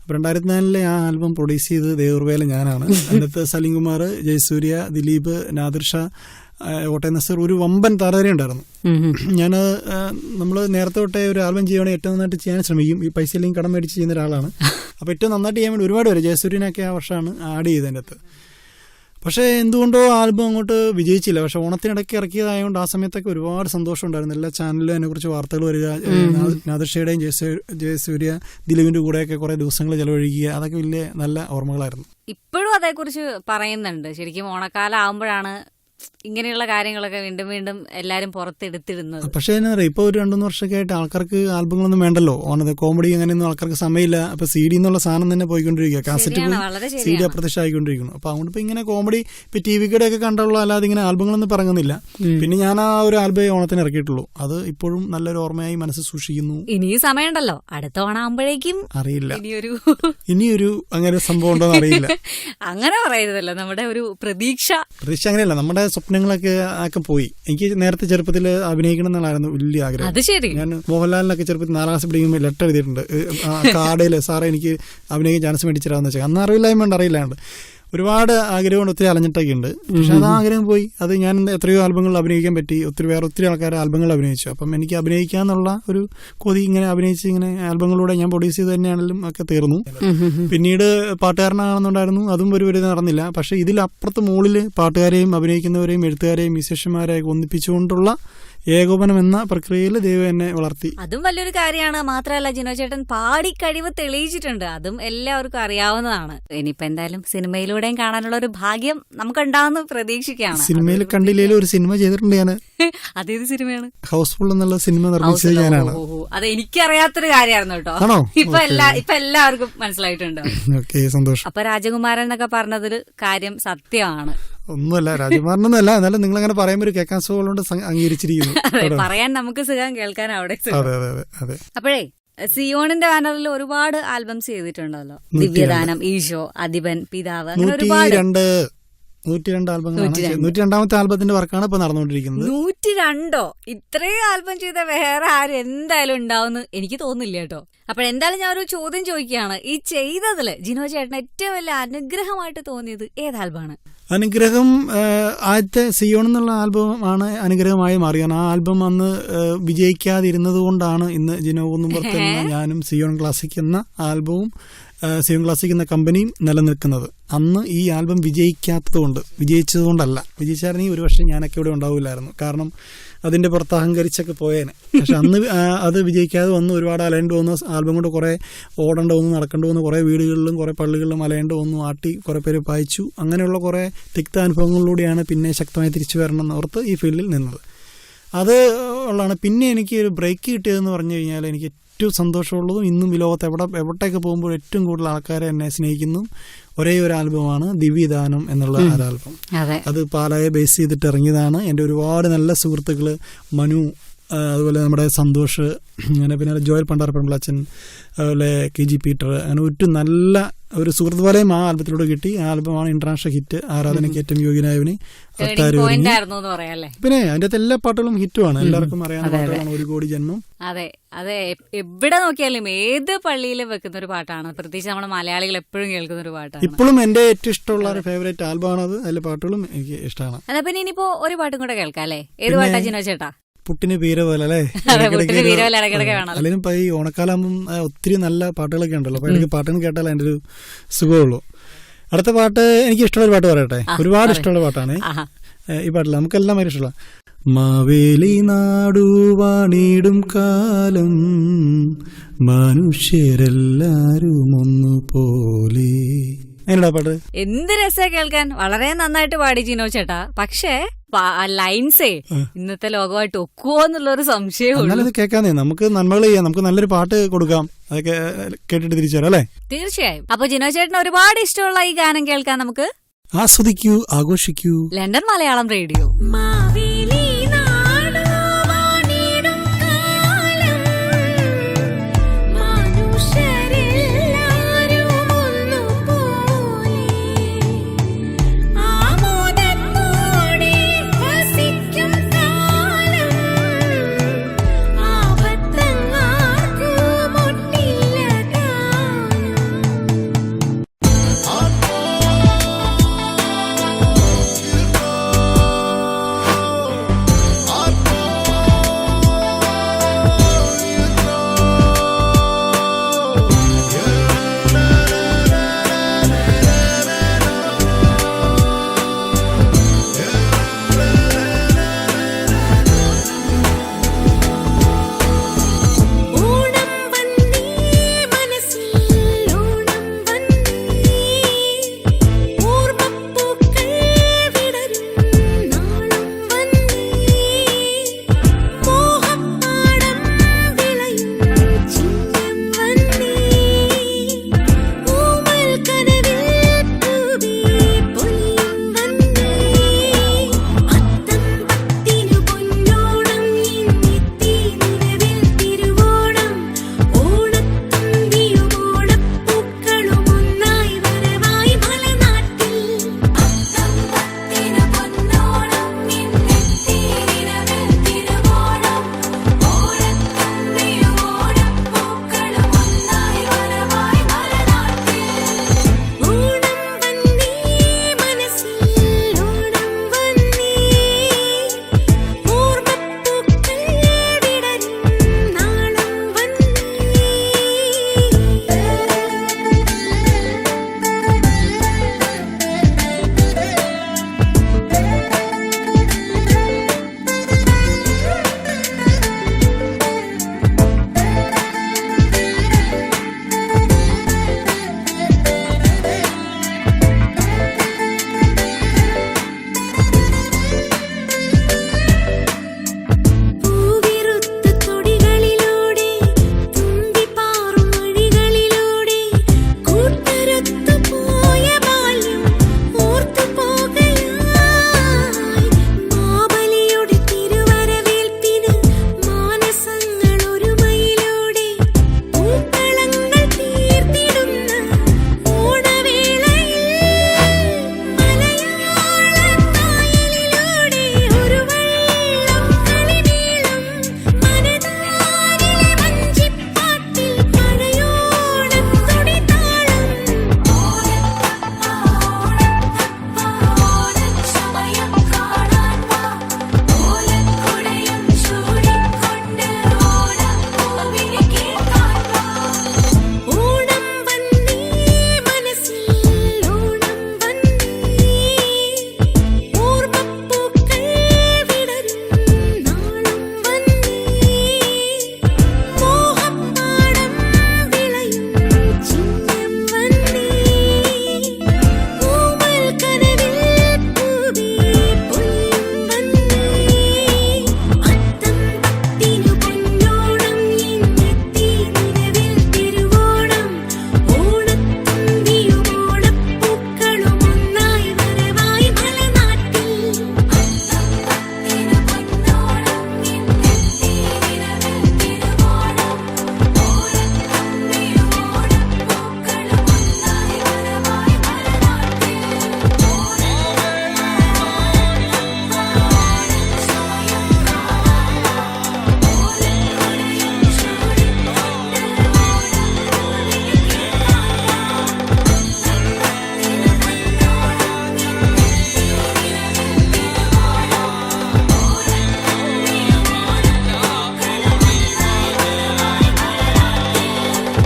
അപ്പോൾ 2004 ആ ആൽബം പ്രൊഡ്യൂസ് ചെയ്തത് ദേവർവേല ഞാനാണ്. അതിനകത്ത് സലീം കുമാർ, ജയസൂര്യ, ദിലീപ്, നാദിർ ഷാ, കോട്ടയം നസീർ, ഒരു വമ്പൻ താരതര ഉണ്ടായിരുന്നു. ഞാൻ നമ്മൾ നേരത്തെ തൊട്ടേ ഒരു ആൽബം ചെയ്യുകയാണെങ്കിൽ ഏറ്റവും നന്നായിട്ട് ചെയ്യാൻ ശ്രമിക്കും. ഈ പൈസ ഇല്ലെങ്കിൽ കടം മേടിച്ച് ചെയ്യുന്ന ഒരാളാണ്. അപ്പോൾ ഏറ്റവും നന്നായിട്ട് ചെയ്യാൻ വേണ്ടി ഒരുപാട് പേര്, ജയസൂര്യനൊക്കെ ആ വർഷമാണ് ആഡ് ചെയ്തതിൻ്റെ അകത്ത്. പക്ഷേ എന്തുകൊണ്ടോ ആൽബം അങ്ങോട്ട് വിജയിച്ചില്ല. പക്ഷെ ഓണത്തിനിടയ്ക്ക് ഇറക്കിയതായതുകൊണ്ട് ആ സമയത്തൊക്കെ ഒരുപാട് സന്തോഷം ഉണ്ടായിരുന്നു. എല്ലാ ചാനലിലും അതിനെക്കുറിച്ച് വാർത്തകൾ വരിക, നാദിർ ഷായുടെയും ജയസൂര്യ ദിലീപിന്റെ കൂടെയൊക്കെ കുറെ ദിവസങ്ങൾ ചെലവഴിക്കുക, അതൊക്കെ വലിയ നല്ല ഓർമ്മകളായിരുന്നു. ഇപ്പോഴും അതേക്കുറിച്ച് പറയുന്നുണ്ട്. ശരിക്കും ഓണക്കാലം ആവുമ്പോഴാണ് ഇങ്ങനെയുള്ള കാര്യങ്ങളൊക്കെ വീണ്ടും വീണ്ടും എല്ലാരും പുറത്തെടുത്തിടുന്നത്. പക്ഷേ എന്നാ പറയാ, ഇപ്പൊ ഒരു 2-3 വർഷമൊക്കെ ആയിട്ട് ആൾക്കാർക്ക് ആൽബങ്ങളൊന്നും വേണ്ടല്ലോ. ഓണത് കോമഡി അങ്ങനെയൊന്നും ആൾക്കാർക്ക് സമയമില്ല. അപ്പൊ CD എന്നുള്ള സാധനം തന്നെ പോയിക്കൊണ്ടിരിക്കുക, കാസറ്റ് CD അപ്രത്യക്ഷമായിക്കൊണ്ടിരിക്കുന്നു. അപ്പൊ അതുകൊണ്ട് ഇപ്പൊ ഇങ്ങനെ കോമഡി ഇപ്പൊ TV കൂടെ ഒക്കെ കണ്ടുള്ള അല്ലാതെ ഇങ്ങനെ ആൽബങ്ങളൊന്നും പറയുന്നില്ല. പിന്നെ ഞാൻ ആ ഒരു ആൽബം ഓണത്തിന് ഇറക്കിയിട്ടുള്ളൂ. അത് ഇപ്പോഴും നല്ലൊരു ഓർമ്മയായി മനസ്സിൽ സൂക്ഷിക്കുന്നു. ഇനിയും സമയമുണ്ടല്ലോ, അടുത്ത ഓണാകുമ്പോഴേക്കും അറിയില്ല ഇനിയൊരു അങ്ങനെ സംഭവം ഉണ്ടോ എന്ന് അറിയില്ല. അങ്ങനെ പറയരുതല്ലോ, നമ്മുടെ ഒരു പ്രതീക്ഷ അങ്ങനെയല്ല, നമ്മുടെ സ്വപ്നങ്ങളൊക്കെ ആക്കെ പോയി. എനിക്ക് നേരത്തെ ചെറുപ്പത്തിൽ അഭിനയിക്കണം എന്നുള്ളായിരുന്നു വലിയ ആഗ്രഹം. അത് ശരി. ഞാൻ മോഹൻലാലിനൊക്കെ ചെറുപ്പത്തിൽ 4ാം ക്ലാസ് പഠിക്കുമ്പോൾ ലെറ്റർ എഴുതിയിട്ടുണ്ട്, കാർഡേല് സാറേ എനിക്ക് അഭിനയിക്കാൻ ചാൻസ് മേടിച്ചിരാന്ന് വെച്ചാൽ. അന്ന് അറിയില്ലാണ്ട് ഒരുപാട് ആഗ്രഹം ഒത്തിരി അലഞ്ഞിട്ടൊക്കെ ഉണ്ട്. പക്ഷെ അത് ആഗ്രഹം പോയി. അത് ഞാൻ എത്രയോ ആൽബങ്ങളിൽ അഭിനയിക്കാൻ പറ്റി. ഒത്തിരി ആൾക്കാർ ആൽബങ്ങൾ അഭിനയിച്ചു. അപ്പം എനിക്ക് അഭിനയിക്കാന്നുള്ള ഒരു കൊതി ഇങ്ങനെ അഭിനയിച്ച് ഇങ്ങനെ ആൽബങ്ങളിലൂടെ ഞാൻ പ്രൊഡ്യൂസ് ചെയ്ത് തന്നെയാണെങ്കിലും ഒക്കെ തീർന്നു. പിന്നീട് പാട്ടുകാരനാണെന്നുണ്ടായിരുന്നു, അതും ഒരു നടന്നില്ല. പക്ഷെ ഇതിലപ്പുറത്ത് മുകളിൽ പാട്ടുകാരെയും അഭിനയിക്കുന്നവരെയും എഴുത്തുകാരെയും മ്യൂസിഷ്യന്മാരെയും ഒന്നിപ്പിച്ചുകൊണ്ടുള്ള ഏകോപനം എന്ന പ്രക്രിയയിൽ ദൈവം എന്നെ വളർത്തി. അതും വലിയൊരു കാര്യമാണ്. മാത്രമല്ല ജിനോ ചേട്ടൻ പാടി കഴിവ് തെളിയിച്ചിട്ടുണ്ട്. അതും എല്ലാവർക്കും അറിയാവുന്നതാണ്. ഇനിയിപ്പോ എന്തായാലും സിനിമയിലൂടെയും കാണാനുള്ള ഒരു ഭാഗ്യം നമുക്കുണ്ടാവുന്ന പ്രതീക്ഷിക്കുകയാണ്. സിനിമയിൽ കണ്ടില്ലേലും ഒരു സിനിമ ചെയ്തിട്ടുണ്ട് ഞാൻ. അതേത് സിനിമയാണ്? ഹൗസ്ഫുൾ എന്നുള്ള സിനിമ നിർമ്മിച്ചത് ഞാനാണ്. അത് എനിക്കറിയാത്തൊരു കാര്യമായിരുന്നു കേട്ടോ. ആണോ? ഇപ്പൊ എല്ലാവർക്കും മനസ്സിലായിട്ടുണ്ട്. ഓക്കെ, സന്തോഷം. അപ്പൊ രാജകുമാരൻ എന്നൊക്കെ പറഞ്ഞതൊരു കാര്യം സത്യമാണ്. ഒന്നുമല്ല രാജകുമാരനൊന്നുമല്ല, എന്നാലും നിങ്ങൾ അങ്ങനെ പറയുമ്പോൾ ഒരു കേൾക്കാൻ സുഖമുള്ളതുകൊണ്ട് അംഗീകരിച്ചിരിക്കുന്നു. പറയാൻ നമുക്ക് സുഖം, കേൾക്കാൻ അവിടെ സുഖം. അതെ അതെ അതെ അതെ. അപ്പോഴേ സിയോണിന്റെ ബാനറിൽ ഒരുപാട് ആൽബംസ് ചെയ്തിട്ടുണ്ടല്ലോ. ദിവ്യദാനം, ഈശോ, അധിപൻ, പിതാവ്, അങ്ങനെ ഒരുപാട് 102 ആൽബങ്ങളാണ്. 102ാമത്തെ ആൽബത്തിന്റെ വർക്കാണ് ഇപ്പൊ നടന്നുകൊണ്ടിരിക്കുന്നത്. 102 ഇത്രയും ആൽബം ചെയ്ത വേറെ ആരും എന്തായാലും ഉണ്ടാവുമെന്ന് എനിക്ക് തോന്നുന്നില്ല കേട്ടോ. അപ്പോഴെന്തായാലും ഞാൻ ഒരു ചോദ്യം ചോദിക്കുകയാണ്. ഈ ചെയ്തതില് ജിനോ ചേട്ടന് ഏറ്റവും വലിയ അനുഗ്രഹമായിട്ട് തോന്നിയത് ഏത് ആൽബമാണ്? അനുഗ്രഹം ആദ്യത്തെ സിയോൺ എന്നുള്ള ആൽബമാണ് അനുഗ്രഹമായി മാറിയത്. ആ ആൽബം അന്ന് വിജയിക്കാതിരുന്നത് കൊണ്ടാണ് ഇന്ന് ജിനോ കുന്നുംപുറത്തെന്ന ഞാനും സിയോൺ ക്ലാസിക് എന്ന ആൽബവും സിയോൺ ക്ലാസിക് എന്ന കമ്പനിയും നിലനിൽക്കുന്നത്. അന്ന് ഈ ആൽബം വിജയിച്ചതുകൊണ്ടല്ല. വിജയിച്ചായിരുന്നെങ്കിൽ ഒരു പക്ഷേ ഞാനൊക്കെ ഇവിടെ ഉണ്ടാവില്ലായിരുന്നു. കാരണം അതിന്റെ പുറത്ത് അഹങ്കരിച്ചൊക്കെ പോയേനെ. പക്ഷെ അന്ന് അത് വിജയിക്കാതെ വന്ന് ഒരുപാട് അലയേണ്ടി വന്നു. ആൽബം കൊണ്ട് കുറെ ഓടേണ്ട വന്നു, നടക്കേണ്ടി വന്നു, കുറെ വീടുകളിലും കുറെ പള്ളികളിലും അലയേണ്ടി വന്നു, ആട്ടി കുറെ പേര് വായിച്ചു. അങ്ങനെയുള്ള കുറെ തിക്ത അനുഭവങ്ങളിലൂടെയാണ് പിന്നെ ശക്തമായി തിരിച്ചു വരണം എന്നോർത്ത് ഈ ഫീൽഡിൽ നിന്നത്. അത് ഉള്ളതാണ്. പിന്നെ എനിക്ക് ഒരു ബ്രേക്ക് കിട്ടിയതെന്ന് പറഞ്ഞു കഴിഞ്ഞാൽ എനിക്ക് ഏറ്റവും സന്തോഷമുള്ളതും ഇന്നും ഈ ലോകത്ത് എവിടേക്ക് പോകുമ്പോൾ ഏറ്റവും കൂടുതൽ ആൾക്കാരെ എന്നെ സ്നേഹിക്കുന്നു ഒരേ ഒരു ആൽബമാണ് ദിവ്യദാനം എന്നുള്ള ഒരു ആൽബം. അത് പാലായെ ബേസ് ചെയ്തിട്ട് ഇറങ്ങിയതാണ്. എൻ്റെ ഒരുപാട് നല്ല സുഹൃത്തുക്കൾ മനു, അതുപോലെ നമ്മുടെ സന്തോഷ്, അങ്ങനെ പിന്നെ ജോയൽ പണ്ടാരപ്പൻപിള്ളച്ചൻ, അതുപോലെ KG പീറ്റർ, അങ്ങനെ ഒരു നല്ല ഒരു സുഹൃത്ത് പോലെയും ആ ആൽബത്തിലൂടെ കിട്ടി. ആ ആൽബമാണ് ഇന്റർനാഷണൽ ഹിറ്റ്, ആരാധനയ്ക്ക് ഏറ്റവും യോഗ്യനായവന്. പിന്നെ അതിന്റെ അകത്ത് എല്ലാ പാട്ടുകളും ഹിറ്റുമാണ്, എല്ലാവർക്കും അറിയാവുന്ന പാട്ടുകളാണ്. 1 കോടി ജന്മം. അതെ അതെ, എവിടെ നോക്കിയാലും ഏത് പള്ളിയിലും വെക്കുന്ന ഒരു പാട്ടാണ്. പ്രത്യേകിച്ച് നമ്മുടെ മലയാളികൾ എപ്പോഴും കേൾക്കുന്ന ഒരു പാട്ടാണ്. ഇപ്പോഴും എന്റെ ഏറ്റവും ഇഷ്ടമുള്ള ഒരു ഫേവറേറ്റ് ആൽബമാണ് അത്. അതിലെ പാട്ടുകളും എനിക്ക് ഇഷ്ടമാണ്. അതാ പിന്നെ ഇനിയിപ്പോ ഒരു പാട്ടും കൂടെ കേൾക്കാം അല്ലേ? ഏത് പാട്ടാ ജിനോ ചേട്ടാ? പുട്ടിന് പീര പോലെ അല്ലേ? അല്ലെങ്കിൽ ഇപ്പൊ ഈ ഓണക്കാലാകുമ്പം ഒത്തിരി നല്ല പാട്ടുകളൊക്കെ ഉണ്ടല്ലോ. അപ്പൊ എനിക്ക് പാട്ടുകൾ കേട്ടാൽ അതിന്റെ ഒരു സുഖമുള്ളൂ. അടുത്ത പാട്ട് എനിക്ക് ഇഷ്ടമുള്ള പാട്ട് പറയട്ടെ. ഒരുപാട് ഇഷ്ടമുള്ള പാട്ടാണ് ഈ പാട്ടില്ല, നമുക്കെല്ലാം ഭയങ്കര ഇഷ്ടമുള്ള. മാവേലി നാടുവാണിടും കാലം മനുഷ്യരെല്ലാരും ഒന്നുപോലെ. അതിനോടാ പാട്ട് എന്ത് രസാ കേൾക്കാൻ. വളരെ നന്നായിട്ട് പാടി ജിനോ ചേട്ടാ. പക്ഷേ ലൈൻസേ ഇന്നത്തെ ലോകമായിട്ട് ഒക്കുവോ എന്നുള്ളൊരു സംശയം. കേൾക്കാന്നേ, നമുക്ക് നന്മകൾ ചെയ്യാം, നമുക്ക് നല്ലൊരു പാട്ട് കൊടുക്കാം, അതൊക്കെ കേട്ടിട്ട് തിരിച്ചു വരാം അല്ലേ? തീർച്ചയായും. അപ്പൊ ജിനോ ചേട്ടന് ഒരുപാട് ഇഷ്ടമുള്ള ഈ ഗാനം കേൾക്കാൻ നമുക്ക് ആസ്വദിക്കൂ, ആഘോഷിക്കൂ. London Malayalam radio.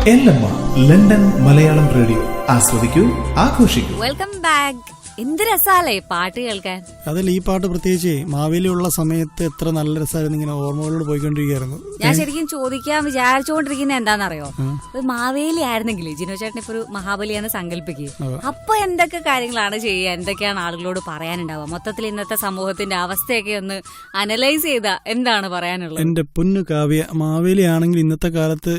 എല്ലമ്മ ലണ്ടൻ മലയാളം റേഡിയോ. ആസ്വദിക്കൂ, ആഘോഷിക്കൂ. Welcome back. എന്ത് രസാലേ പാട്ട് കേൾക്കാൻ. അതിൽ ഈ പാട്ട് പ്രത്യേകിച്ച് മാവേലിയുള്ള സമയത്ത് എത്ര നല്ല രസമായിരുന്നു, ഇങ്ങനെ ഓർമ്മകളോട് പോയിക്കൊണ്ടിരിക്കുകയായിരുന്നു. ഞാൻ ശരിക്കും ചോദിക്കാൻ വിചാരിച്ചുകൊണ്ടിരിക്കുന്നത് എന്താണെന്നറിയോ, ഒരു മാവേലി ആയിരുന്നെങ്കിൽ ജിനോ ചേട്ടൻ ഇപ്പൊ ഒരു മഹാബലിയാന്ന് സങ്കല്പിക്കുക, അപ്പൊ എന്തൊക്കെ കാര്യങ്ങളാണ് ചെയ്യുക, എന്തൊക്കെയാണ് ആളുകളോട് പറയാനുണ്ടാവുക, മൊത്തത്തിൽ ഇന്നത്തെ സമൂഹത്തിന്റെ അവസ്ഥയൊക്കെ ഒന്ന് അനലൈസ് ചെയ്താ എന്താണ് പറയാനുള്ളത്? എന്റെ പൊന്നു കാവ്യ, മാവേലി ആണെങ്കിൽ ഇന്നത്തെ കാലത്ത്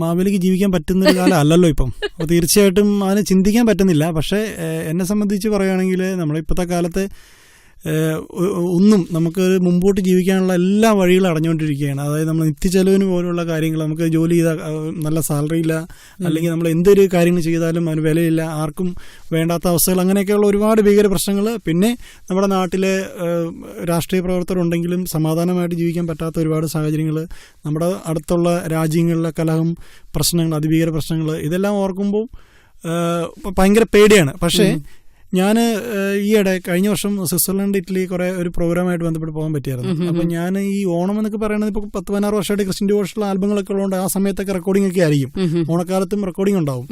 മാവേലിക്ക് ജീവിക്കാൻ പറ്റുന്ന ഒരു കാലം അല്ലല്ലോ ഇപ്പം. അപ്പൊ തീർച്ചയായിട്ടും അതിന് ചിന്തിക്കാൻ പറ്റുന്നില്ല. പക്ഷെ എന്നെ സംബന്ധിച്ച് പറയുകയാണെങ്കിൽ നമ്മളിപ്പോഴത്തെ കാലത്ത് ഒന്നും നമുക്ക് മുമ്പോട്ട് ജീവിക്കാനുള്ള എല്ലാ വഴികളും അടഞ്ഞുകൊണ്ടിരിക്കുകയാണ്. അതായത് നമ്മൾ നിത്യചെലവിന് പോലുള്ള കാര്യങ്ങൾ, നമുക്ക് ജോലി ചെയ്താൽ നല്ല സാലറി ഇല്ല, അല്ലെങ്കിൽ നമ്മൾ എന്തൊരു കാര്യങ്ങൾ ചെയ്താലും അതിന് വിലയില്ല, ആർക്കും വേണ്ടാത്ത അവസ്ഥകൾ, അങ്ങനെയൊക്കെയുള്ള ഒരുപാട് ഭീകര പ്രശ്നങ്ങൾ. പിന്നെ നമ്മുടെ നാട്ടിലെ രാഷ്ട്രീയ പ്രവർത്തകരുണ്ടെങ്കിലും സമാധാനമായിട്ട് ജീവിക്കാൻ പറ്റാത്ത ഒരുപാട് സാഹചര്യങ്ങൾ, നമ്മുടെ അടുത്തുള്ള രാജ്യങ്ങളിലെ കലഹം, പ്രശ്നങ്ങൾ, അതിഭീകര പ്രശ്നങ്ങൾ, ഇതെല്ലാം ഓർക്കുമ്പോൾ ഭയങ്കര പേടിയാണ്. പക്ഷേ ഞാൻ ഈയിടെ കഴിഞ്ഞ വർഷം സ്വിറ്റ്സർലൻഡ്, ഇറ്റലി ഒരു പ്രോഗ്രാമായിട്ട് ബന്ധപ്പെട്ട് പോകാൻ പറ്റിയായിരുന്നു. അപ്പം ഞാൻ ഈ ഓണം എന്നൊക്കെ പറയുന്നത് ഇപ്പോൾ 10-16 വർഷമായിട്ട് ക്രിസ്ത്യൻ ഡിവോഷണൽ ആൽബങ്ങളൊക്കെ ഉള്ളതുകൊണ്ട് ആ സമയത്തൊക്കെ റെക്കോർഡിംഗ് ഒക്കെ ആയിരിക്കും. ഓണക്കാലത്തും റെക്കോർഡിംഗ് ഉണ്ടാവും.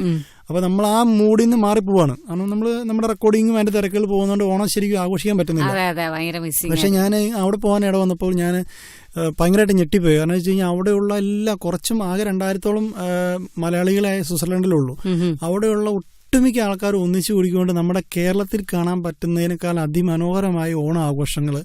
അപ്പോൾ നമ്മൾ ആ മൂഡിൽ നിന്ന് മാറിപ്പോവാണ്. കാരണം നമ്മൾ നമ്മുടെ റെക്കോർഡിങ്ങും അതിന്റെ തിരക്കുകൾ പോകുന്നതുകൊണ്ട് ഓണം ശരിക്കും ആഘോഷിക്കാൻ പറ്റുന്നില്ല. പക്ഷെ ഞാൻ അവിടെ പോകാൻ ഇട വന്നപ്പോൾ ഞാൻ ഭയങ്കരമായിട്ട് ഞെട്ടിപ്പോയി. കാരണം വെച്ച് കഴിഞ്ഞാൽ അവിടെയുള്ള കുറച്ചും ആകെ 2000-ഓളം മലയാളികളായ സ്വിറ്റ്സർലൻഡിലുള്ളൂ. അവിടെയുള്ള ഒട്ടുമിക്ക ആൾക്കാർ ഒന്നിച്ചു കൂടിക്കൊണ്ട് നമ്മുടെ കേരളത്തിൽ കാണാൻ പറ്റുന്നതിനേക്കാൾ അതിമനോഹരമായ ഓണം ആഘോഷങ്ങൾ,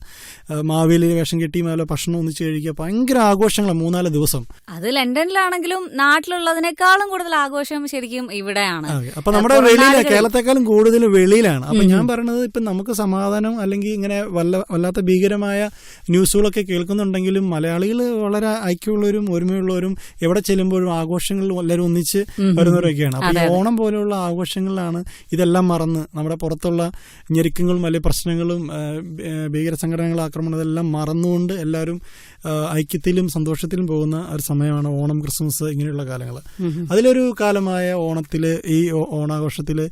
മാവേലി വേഷം കെട്ടി മേലെ ഭക്ഷണം ഒന്നിച്ചു കഴിക്കുക, ഭയങ്കര ആഘോഷങ്ങൾ 3-4 ദിവസം. അത് ലണ്ടനിലാണെങ്കിലും നാട്ടിലുള്ളതിനേക്കാളും കൂടുതൽ ആഘോഷം ശരിക്കും ഇവിടെയാണ്. അപ്പൊ നമ്മുടെ വെളിയിൽ, കേരളത്തെക്കാളും കൂടുതൽ വെളിയിലാണ്. അപ്പൊ ഞാൻ പറയുന്നത്, ഇപ്പൊ നമുക്ക് സമാധാനം അല്ലെങ്കിൽ ഇങ്ങനെ വല്ലാത്ത ഭീകരമായ ന്യൂസുകളൊക്കെ കേൾക്കുന്നുണ്ടെങ്കിലും മലയാളികൾ വളരെ ഐക്യമുള്ളവരും ഒരുമയുള്ളവരും എവിടെ ചെല്ലുമ്പോഴും ആഘോഷങ്ങളിൽ എല്ലാവരും ഒന്നിച്ച് വരുന്നവരൊക്കെയാണ്. അപ്പൊ ഈ ഓണം പോലെയുള്ള ആഘോഷങ്ങളിലാണ് ഇതെല്ലാം മറന്ന്, നമ്മുടെ പുറത്തുള്ള ഞെരുക്കങ്ങളും വലിയ പ്രശ്നങ്ങളും ഭീകര സംഘടനകളുടെ ആക്രമണം, ഇതെല്ലാം മറന്നുകൊണ്ട് എല്ലാവരും ഐക്യത്തിലും സന്തോഷത്തിലും പോകുന്ന ഒരു സമയമാണ് ഓണം, ക്രിസ്മസ്, ഇങ്ങനെയുള്ള കാലങ്ങൾ. അതിലൊരു കാലമായ ഓണത്തില്, ഈ ഓണാഘോഷത്തില്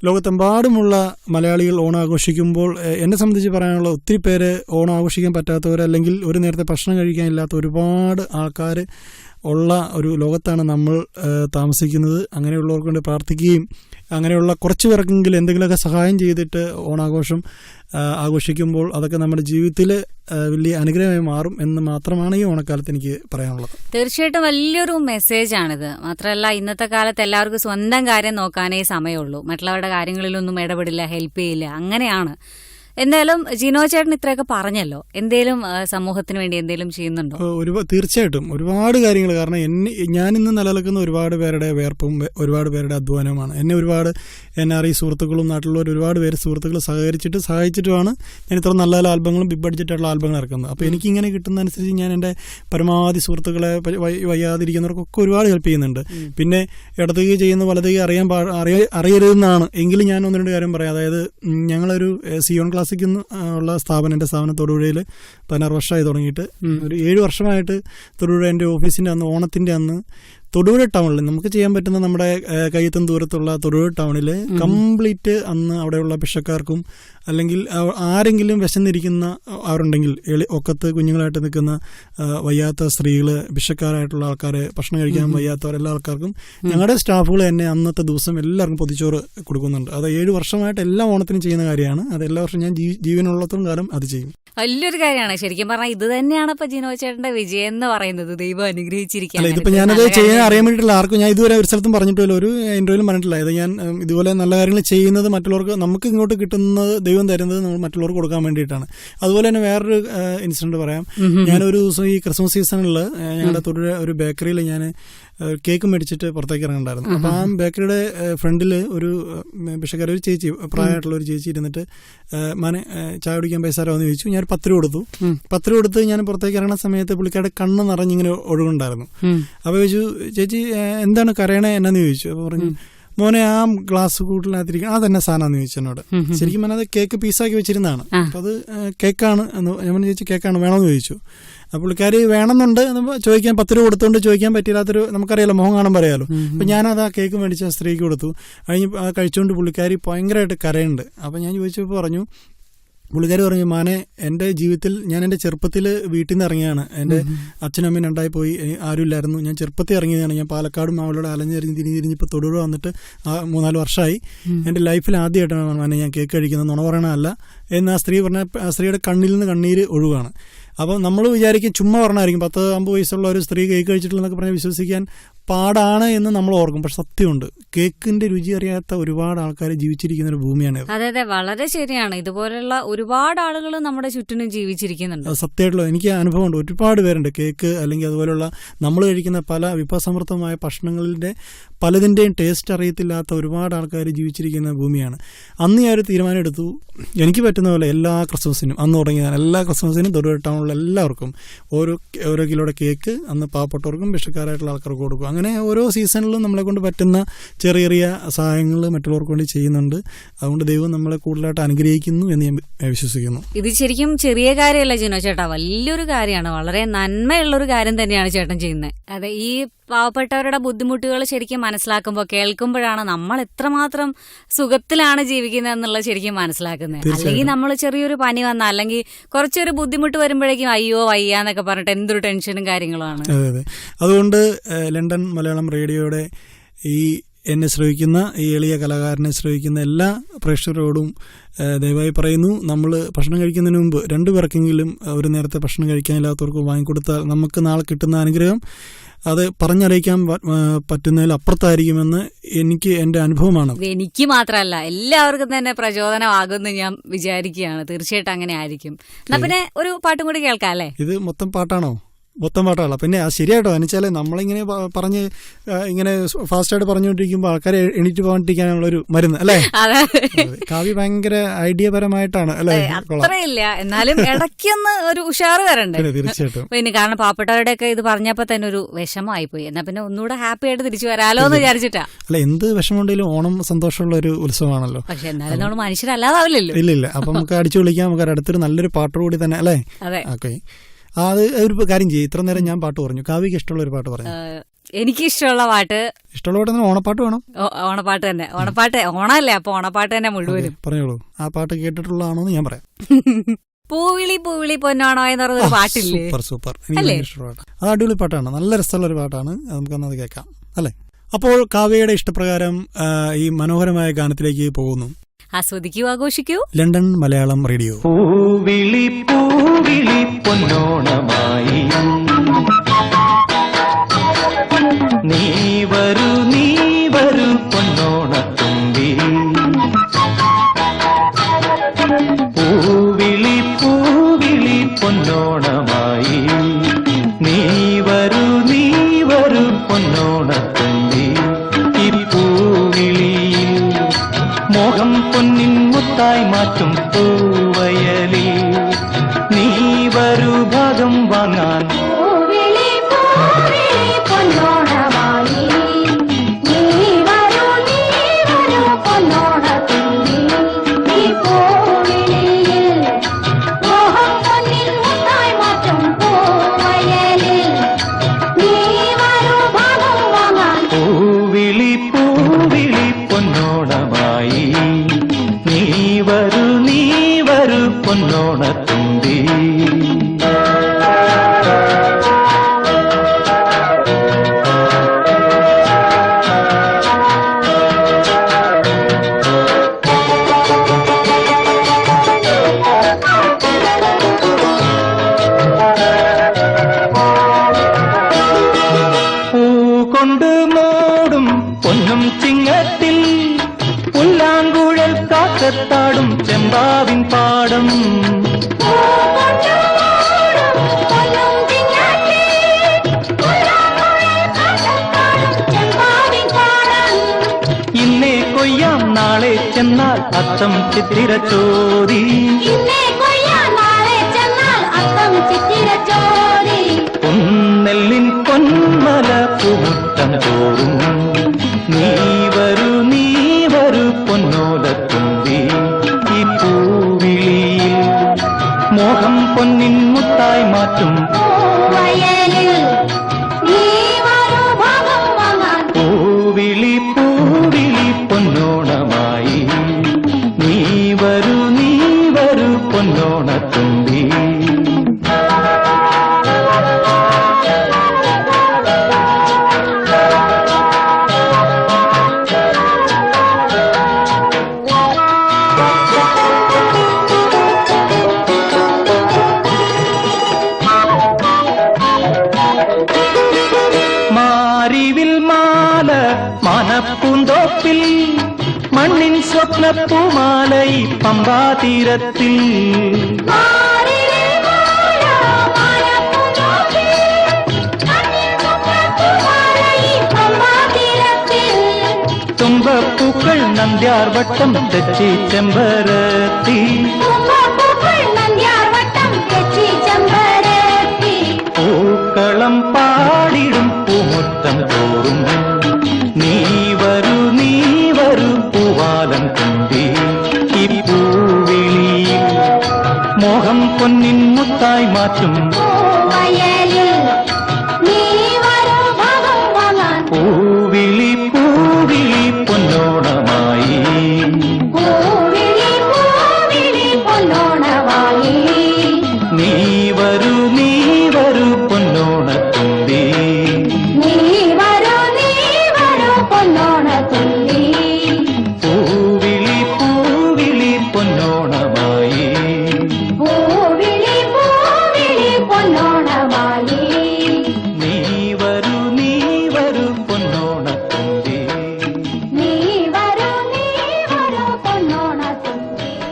ലോകത്തെമ്പാടുമുള്ള മലയാളികൾ ഓണാഘോഷിക്കുമ്പോൾ എന്നെ സംബന്ധിച്ച് പറയാനുള്ള, ഒത്തിരി പേര് ഓണം ആഘോഷിക്കാൻ പറ്റാത്തവർ, അല്ലെങ്കിൽ ഒരു നേരത്തെ ഭക്ഷണം കഴിക്കാനില്ലാത്ത ഒരുപാട് ആൾക്കാർ ഉള്ള ഒരു ലോകത്താണ് നമ്മൾ താമസിക്കുന്നത്. അങ്ങനെയുള്ളവർക്ക് വേണ്ടി പ്രാർത്ഥിക്കുകയും അങ്ങനെയുള്ള കുറച്ച് പേർക്കെങ്കിലും എന്തെങ്കിലുമൊക്കെ സഹായം ചെയ്തിട്ട് ഓണാഘോഷം ആഘോഷിക്കുമ്പോൾ അതൊക്കെ നമ്മുടെ ജീവിതത്തിൽ വലിയ അനുഗ്രഹമായി മാറും എന്ന് മാത്രമാണ് ഈ ഓണക്കാലത്ത് എനിക്ക് പറയാനുള്ളത്. തീർച്ചയായിട്ടും വലിയൊരു മെസ്സേജാണിത്. മാത്രമല്ല, ഇന്നത്തെ കാലത്ത് എല്ലാവർക്കും സ്വന്തം കാര്യം നോക്കാനേ സമയമുള്ളൂ. മറ്റുള്ളവരുടെ കാര്യങ്ങളിലൊന്നും ഇടപെടില്ല, ഹെൽപ്പ് ചെയ്യില്ല, അങ്ങനെയാണ്. എന്തായാലും ജിനോ ചേട്ടൻ ഇത്രയൊക്കെ പറഞ്ഞല്ലോ, എന്തേലും സമൂഹത്തിന് വേണ്ടി എന്തേലും ചെയ്യുന്നുണ്ടോ? തീർച്ചയായിട്ടും ഒരുപാട് കാര്യങ്ങൾ. കാരണം ഞാനിന്ന് നിലനിൽക്കുന്ന ഒരുപാട് പേരുടെ വേർപ്പും ഒരുപാട് പേരുടെ അധ്വാനവുമാണ്. എന്നെ ഒരുപാട് NRI സുഹൃത്തുക്കളും നാട്ടിലുള്ള ഒരുപാട് പേര് സുഹൃത്തുക്കൾ സഹായിച്ചിട്ടുമാണ് ഞാൻ ഇത്ര നല്ല നല്ല ആൽബങ്ങളും ബിഗ് ബഡ്ജറ്റായിട്ടുള്ള ആൽബങ്ങൾ ഇറക്കുന്നത്. അപ്പോൾ എനിക്കിങ്ങനെ കിട്ടുന്നതനുസരിച്ച് ഞാൻ എൻ്റെ പരമാവധി സുഹൃത്തുക്കളെ, വയ്യാതിരിക്കുന്നവർക്കൊക്കെ ഒരുപാട് ഹെൽപ്പ് ചെയ്യുന്നുണ്ട്. പിന്നെ ഇടത്തേക്ക് ചെയ്യുന്ന വലത്തേക്ക് അറിയരുതെന്നാണ്. എങ്കിലും ഞാൻ 1-2 കാര്യം പറയാം. അതായത് ഞങ്ങളൊരു സിയോൺ ക്ലാസിക് ഉള്ള സ്ഥാപനം, എൻ്റെ സ്ഥാപനം തൊടുപുഴയിൽ 16 വർഷമായി തുടങ്ങിയിട്ട്. ഒരു 7 വർഷമായിട്ട് തൊടുപുഴ എൻ്റെ ഓഫീസിൻ്റെ അന്ന്, ഓണത്തിൻ്റെ അന്ന് തൊടുപുഴ ടൗണിൽ നമുക്ക് ചെയ്യാൻ പറ്റുന്ന, നമ്മുടെ കയ്യെത്തും ദൂരത്തുള്ള തൊടുപുഴ ടൗണിൽ കംപ്ലീറ്റ് അന്ന് അവിടെയുള്ള ഭിക്ഷക്കാർക്കും, അല്ലെങ്കിൽ ആരെങ്കിലും വിശന്നിരിക്കുന്ന അവരുണ്ടെങ്കിൽ, ഒക്കത്ത് കുഞ്ഞുങ്ങളായിട്ട് നിൽക്കുന്ന വയ്യാത്ത സ്ത്രീകൾ, ഭിക്ഷക്കാരായിട്ടുള്ള ആൾക്കാർ, ഭക്ഷണം കഴിക്കാൻ വയ്യാത്തവർ, എല്ലാ ആൾക്കാർക്കും ഞങ്ങളുടെ സ്റ്റാഫുകൾ തന്നെ അന്നത്തെ ദിവസം എല്ലാവർക്കും പൊതിച്ചോറ് കൊടുക്കുന്നുണ്ട്. അത് 7 വർഷമായിട്ട് എല്ലാ ഓണത്തിനും ചെയ്യുന്ന കാര്യമാണ്. അത് എല്ലാ വർഷവും ഞാൻ ജീവനുള്ളത്തോളം കാലം അത് ചെയ്യും. വലിയൊരു കാര്യമാണ്. ശരിക്കും പറഞ്ഞാൽ ഇത് തന്നെയാണ് ഇപ്പൊ ജിനോ ചേട്ടന്റെ വിജയം എന്ന് പറയുന്നത്. ദൈവം അനുഗ്രഹിച്ചിരിക്കുകയാണ്. അല്ല, ഇതിപ്പോ ഞാനത് ചെയ്യാൻ അറിയാൻ വേണ്ടിയിട്ടില്ല. ആർക്കും ഞാൻ ഇതുവരെ ഒരു സ്ഥലത്തും പറഞ്ഞിട്ടില്ല, ഒരു ഇന്റർവ്യൂവിലും പറഞ്ഞിട്ടില്ല. ഇത് ഞാൻ ഇതുപോലെ നല്ല കാര്യങ്ങൾ ചെയ്യുന്നത് മറ്റുള്ളവർക്ക്, നമുക്ക് ഇങ്ങോട്ട് കിട്ടുന്നത് ദൈവം തരുന്നത് നമ്മൾ മറ്റുള്ളവർക്ക് കൊടുക്കാൻ വേണ്ടിയിട്ടാണ്. അതുപോലെ തന്നെ വേറൊരു ഇൻസിഡന്റ് പറയാം. ഞാനൊരു ദിവസം ഈ ക്രിസ്മസ് സീസണിൽ ഞങ്ങളുടെ തൊടുപുഴ ഒരു ബേക്കറിയിൽ ഞാൻ കേക്ക് മേടിച്ചിട്ട് പുറത്തേക്ക് ഇറങ്ങണ്ടായിരുന്നു. അപ്പോൾ ആ ബേക്കറിയുടെ ഫ്രണ്ടിൽ ഒരു ഭിക്ഷക്കാർ, ഒരു ചേച്ചി, പ്രായമായിട്ടുള്ള ഒരു ചേച്ചി ഇരുന്നിട്ട്, മാനെ ചായ കുടിക്കാൻ പൈസ ആരാന്ന് ചോദിച്ചു. ഞാൻ 10 രൂപ കൊടുത്തു. 10 രൂപ കൊടുത്ത് ഞാൻ പുറത്തേക്ക് ഇറങ്ങുന്ന സമയത്ത് പുള്ളിക്കാരുടെ കണ്ണ് നിറഞ്ഞിങ്ങനെ ഒഴുകുണ്ടായിരുന്നു. അപ്പോൾ ചോദിച്ചു, ചേച്ചി എന്താണ് കരയണേ എന്നാന്ന് ചോദിച്ചു. അപ്പോൾ പറഞ്ഞു, മോനെ ആ ഗ്ലാസ് കൂട്ടിനകത്തിരിക്കണം, അതെന്നെ സാധനമാണെന്ന് ചോദിച്ചു എന്നോട്. ശരിക്കും പറഞ്ഞാൽ അത് കേക്ക് പീസാക്കി വെച്ചിരുന്നതാണ്. അപ്പോൾ അത് കേക്കാണ് എന്ന് ഞാൻ ചോദിച്ചു, കേക്കാണ് വേണമെന്ന് ചോദിച്ചു. അപ്പോൾ പുള്ളിക്കാരി വേണമെന്നുണ്ട് ചോദിക്കാൻ 10 രൂപ കൊടുത്തുകൊണ്ട് ചോദിക്കാൻ പറ്റില്ലാത്തൊരു, നമുക്കറിയാലോ, മുഖം കാണാൻ പറയാലോ. അപ്പം ഞാനത് ആ കേക്ക് മേടിച്ച് ആ സ്ത്രീക്ക് കൊടുത്തു. കഴിച്ചുകൊണ്ട് പുള്ളിക്കാരി ഭയങ്കരമായിട്ട് കരയുണ്ട്. അപ്പം ഞാൻ ചോദിച്ചപ്പോൾ പറഞ്ഞു, പുള്ളിക്കാരി പറഞ്ഞു, മാനെ എൻ്റെ ജീവിതത്തിൽ ഞാൻ എൻ്റെ ചെറുപ്പത്തിൽ വീട്ടിൽ നിന്ന് ഇറങ്ങിയാണ്. എൻ്റെ അച്ഛനും അമ്മയും രണ്ടായി പോയി, ആരും ഇല്ലായിരുന്നു. ഞാൻ ചെറുപ്പത്തിൽ ഇറങ്ങിയതാണ്. ഞാൻ പാലക്കാടും അവളോട് തിരിഞ്ഞ് ഇപ്പോൾ തൊടുപുഴ വന്നിട്ട് 3-4 വർഷമായി. എൻ്റെ ലൈഫിൽ ആദ്യമായിട്ടാണ് മാനെ ഞാൻ കേക്ക് കഴിക്കുന്നത്, നുണ പറയണമല്ല എന്ന് ആ സ്ത്രീ പറഞ്ഞ. ആ സ്ത്രീയുടെ കണ്ണിൽ നിന്ന് കണ്ണീര് ഒഴുകാണ്. അപ്പം നമ്മൾ വിചാരിക്കും ചുമ്മാ പറഞ്ഞായിരിക്കും, 10-50 വയസ്സുള്ള ഒരു സ്ത്രീ കേക്ക് കഴിച്ചിട്ടില്ലെന്നൊക്കെ പറഞ്ഞാൽ വിശ്വസിക്കാൻ പാടാണ് എന്ന് നമ്മൾ ഓർക്കും. പക്ഷെ സത്യമുണ്ട്, കേക്കിന്റെ രുചി അറിയാത്ത ഒരുപാട് ആൾക്കാർ ജീവിച്ചിരിക്കുന്ന ഒരു ഭൂമിയാണ്. അതെ അതെ, വളരെ ശരിയാണ്. ഇതുപോലുള്ള ഒരുപാട് ആളുകൾ നമ്മുടെ ചുറ്റിനും ജീവിച്ചിരിക്കുന്നുണ്ട്. സത്യമായിട്ടുള്ള എനിക്ക് അനുഭവമുണ്ട്. ഒരുപാട് പേരുണ്ട് കേക്ക് അല്ലെങ്കിൽ അതുപോലുള്ള നമ്മൾ കഴിക്കുന്ന പല വിഭവസമൃദ്ധമായ ഭക്ഷണങ്ങളുടെ പലതിൻ്റെയും ടേസ്റ്റ് അറിയത്തില്ലാത്ത ഒരുപാട് ആൾക്കാർ ജീവിച്ചിരിക്കുന്ന ഭൂമിയാണ്. അന്ന് ഞാൻ ഒരു തീരുമാനം എടുത്തു, എനിക്ക് പറ്റുന്ന പോലെ എല്ലാ ക്രിസ്മസിനും, അന്ന് തുടങ്ങിയതാണ്, എല്ലാ ക്രിസ്മസിനും തൊടുപുഴ ടൗണിലുള്ള എല്ലാവർക്കും ഓരോ കിലോയുടെ കേക്ക് അന്ന് പാവപ്പെട്ടവർക്കും ഭിക്ഷക്കാരായിട്ടുള്ള ആൾക്കാർക്ക് കൊടുക്കും. അങ്ങനെ ഓരോ സീസണിലും നമ്മളെ കൊണ്ട് പറ്റുന്ന ചെറിയ ചെറിയ സഹായങ്ങൾ മറ്റുള്ളവർക്ക് വേണ്ടി ചെയ്യുന്നുണ്ട്. അതുകൊണ്ട് ദൈവം നമ്മളെ കൂടുതലായിട്ട് അനുഗ്രഹിക്കുന്നു എന്ന് ഞാൻ വിശ്വസിക്കുന്നു. ഇത് ശരിക്കും ചെറിയ കാര്യമല്ല ജിനോ ചേട്ടാ, വലിയൊരു കാര്യമാണ്. വളരെ നന്മയുള്ളൊരു കാര്യം തന്നെയാണ് ചേട്ടൻ ചെയ്യുന്നത്. അതെ, ഈ പാവപ്പെട്ടവരുടെ ബുദ്ധിമുട്ടുകൾ ശരിക്കും മനസ്സിലാക്കുമ്പോൾ, കേൾക്കുമ്പോഴാണ് നമ്മൾ എത്രമാത്രം സുഖത്തിലാണ് ജീവിക്കുന്നത് എന്നുള്ളത് ശരിക്കും മനസ്സിലാക്കുന്നത്. അല്ലെങ്കിൽ നമ്മൾ ചെറിയൊരു പനി വന്ന അല്ലെങ്കിൽ കുറച്ചൊരു ബുദ്ധിമുട്ട് വരുമ്പോഴേക്കും അയ്യോ വയ്യാന്നൊക്കെ പറഞ്ഞിട്ട് എന്തൊരു ടെൻഷനും കാര്യങ്ങളുമാണ്. അതെ അതെ. അതുകൊണ്ട് ലണ്ടൻ മലയാളം റേഡിയോയുടെ ഈ എന്നെ ശ്രവിക്കുന്ന ഈ എളിയ കലാകാരനെ ശ്രവിക്കുന്ന എല്ലാ പ്രേക്ഷകരോടും ദയവായി പറയുന്നു, നമ്മൾ ഭക്ഷണം കഴിക്കുന്നതിന് മുമ്പ് 2 പേർക്കെങ്കിലും ഒരു നേരത്തെ ഭക്ഷണം കഴിക്കാനില്ലാത്തവർക്ക് വാങ്ങിക്കൊടുത്താൽ നമുക്ക് നാളെ കിട്ടുന്ന അനുഗ്രഹം അത് പറഞ്ഞറിയിക്കാൻ പറ്റുന്നതിൽ അപ്പുറത്തായിരിക്കുമെന്ന് എനിക്ക് എന്റെ അനുഭവമാണ്. എനിക്ക് മാത്രമല്ല, എല്ലാവർക്കും തന്നെ പ്രചോദനമാകുമെന്ന് ഞാൻ വിചാരിക്കുകയാണ്. തീർച്ചയായിട്ടും അങ്ങനെ ആയിരിക്കും. എന്നാ പിന്നെ ഒരു പാട്ടും കൂടി കേൾക്കാം അല്ലേ? ഇത് മൊത്തം പാട്ടാണോ? മൊത്തം പാട്ടാണല്ലോ. പിന്നെ അത് ശരിയായിട്ടോ, എന്നുവെച്ചാൽ നമ്മളിങ്ങനെ പറഞ്ഞ് ഇങ്ങനെ ഫാസ്റ്റായിട്ട് പറഞ്ഞുകൊണ്ടിരിക്കുമ്പോൾ ആൾക്കാരെ എണീറ്റ് പോകാണ്ടിരിക്കാനുള്ളൊരു മരുന്ന് അല്ലേ? കാവ്യ ഭയങ്കര ഐഡിയപരമായിട്ടാണ് അല്ലേ? അത്രയില്ല, എന്നാലും ഇടയ്ക്കൊന്ന് ഒരു ഉഷാറ് വരണ്ടേ? തീർച്ചയായിട്ടും. പിന്നെ കാരണം പാവപ്പെട്ടവരുടെയൊക്കെ ഇത് പറഞ്ഞപ്പോ തന്നെ ഒരു വിഷമമായി പോയി. എന്നാ പിന്നെ ഒന്നുകൂടെ ഹാപ്പി ആയിട്ട് തിരിച്ചു വരാലോ എന്ന് വിചാരിച്ചിട്ടാ. അല്ല, എന്ത് വിഷമമുണ്ടെങ്കിലും ഓണം സന്തോഷമുള്ള ഒരു ഉത്സവമാണല്ലോ. പക്ഷെ എന്നാലും നമ്മൾ മനുഷ്യരല്ലാതാവില്ലല്ലോ. ഇല്ല. അപ്പൊ നമുക്ക് അടിച്ചു വിളിക്കാം. നമുക്ക് അടുത്തൊരു നല്ലൊരു പാട്ടോടുകൂടി തന്നെ അല്ലേ? അതെ. ഓക്കെ, അത് ഒരു കാര്യം ചെയ്യും. ഇത്ര നേരം ഞാൻ പാട്ട് പറഞ്ഞു, കാവ്യക്ക് ഇഷ്ടമുള്ള ഒരു പാട്ട് പറഞ്ഞു. എനിക്ക് ഇഷ്ടമുള്ള പാട്ട്, ഇഷ്ടമുള്ള പാട്ട് ഓണപ്പാട്ട് വേണം. ഓണപ്പാട്ട് തന്നെ. ഓണപ്പാട്ട് ഓണല്ലേ, അപ്പൊ ഓണപ്പാട്ട് തന്നെ മുഴുവനും പറഞ്ഞോളൂ. ആ പാട്ട് കേട്ടിട്ടുള്ളതാണോ എന്ന് ഞാൻ പറയാം. പൂവിളി പൂവിളി പൊന്നോണോ എന്ന് പറഞ്ഞൊരു പാട്ടില്ലേ? സൂപ്പർ. എനിക്ക് ഇഷ്ടമുള്ള പാട്ട്. അത് അടിപൊളി പാട്ടാണ്, നല്ല രസമുള്ള ഒരു പാട്ടാണ്. നമുക്കൊന്നത് കേൾക്കാം അല്ലേ? അപ്പോൾ കാവ്യയുടെ ഇഷ്ടപ്രകാരം ഈ മനോഹരമായ ഗാനത്തിലേക്ക് പോകുന്നു. ആസ്വദിക്കൂ, ആഘോഷിക്കൂ. London Malayalam radio. പൂവിളി പൂവിളി പൊന്നോണമായി നീ വരൂ പൊന്നോണത്തുമ്പി. പൂവിളി പൂവിളി പൊന്നോണമായി നീ വരൂ പൊന്നോണത്തുമ്പി. ഈ പൂവിളിയിൽ മോഹം പൊന്നിൻ മുത്തായി മാറ്റും പൂവയലിൽ നീ വരൂ ഭാഗം വാങ്ങാൻ. പൂവിളി പൂവിളി പൊന്നോണമായി നീ വരൂ പൊന്നോണത്തുമ്പി. പൂകൊണ്ട് മോടും പൊന്നും ചിങ്ങത്തിൽ പുല്ലാങ്കുഴൽ കാക്കത്താടും ചെമ്പാവിൻ പാടം. ഇന്നേ കൊയ്യാം നാളെ ചെന്നാൽ അത്തം ചിത്തിര ചോദി. പൊന്നെല്ലിൻ പൊന്മല പൂമുറ്റം തോറും നീ വരൂ പൊന്നോലത്തുമ്പി. ഈ പൂവിളിയിൽ മോഹം പൊന്നിൻ മുത്തായി മാറ്റും പൂവിളി പൂവിളി പൊന്നോണമായി നീ വരൂ പൊന്നോണത്തുമ്പി. മാല മാനപ്പൂന്തോപ്പിൽ മണ്ണിൻ സ്വപ്നപ്പൂമാല ഈ പമ്പാതീരത്തിൽ തുമ്പപ്പൂക്കൾ നന്ദ്യാർവട്ടം തെച്ചി ചെമ്പരത്തി പൂക്കളം പാടിടും പൂമുറ്റം തോറും നീ വരൂ പൂവാലം തുമ്പി ഈ പൂവിളിയിൽ മോഹം പൊന്നിൻ മുത്തായി മാറ്റും പൂവിളി പൂവിളി പൊന്നോണമായി നീ വരൂ പൊന്നോണത്തുമ്പി പൂവിളി പൂവിളി പൊന്നോണമായി നീ വരൂ പൊന്നോണത്തുമ്പി.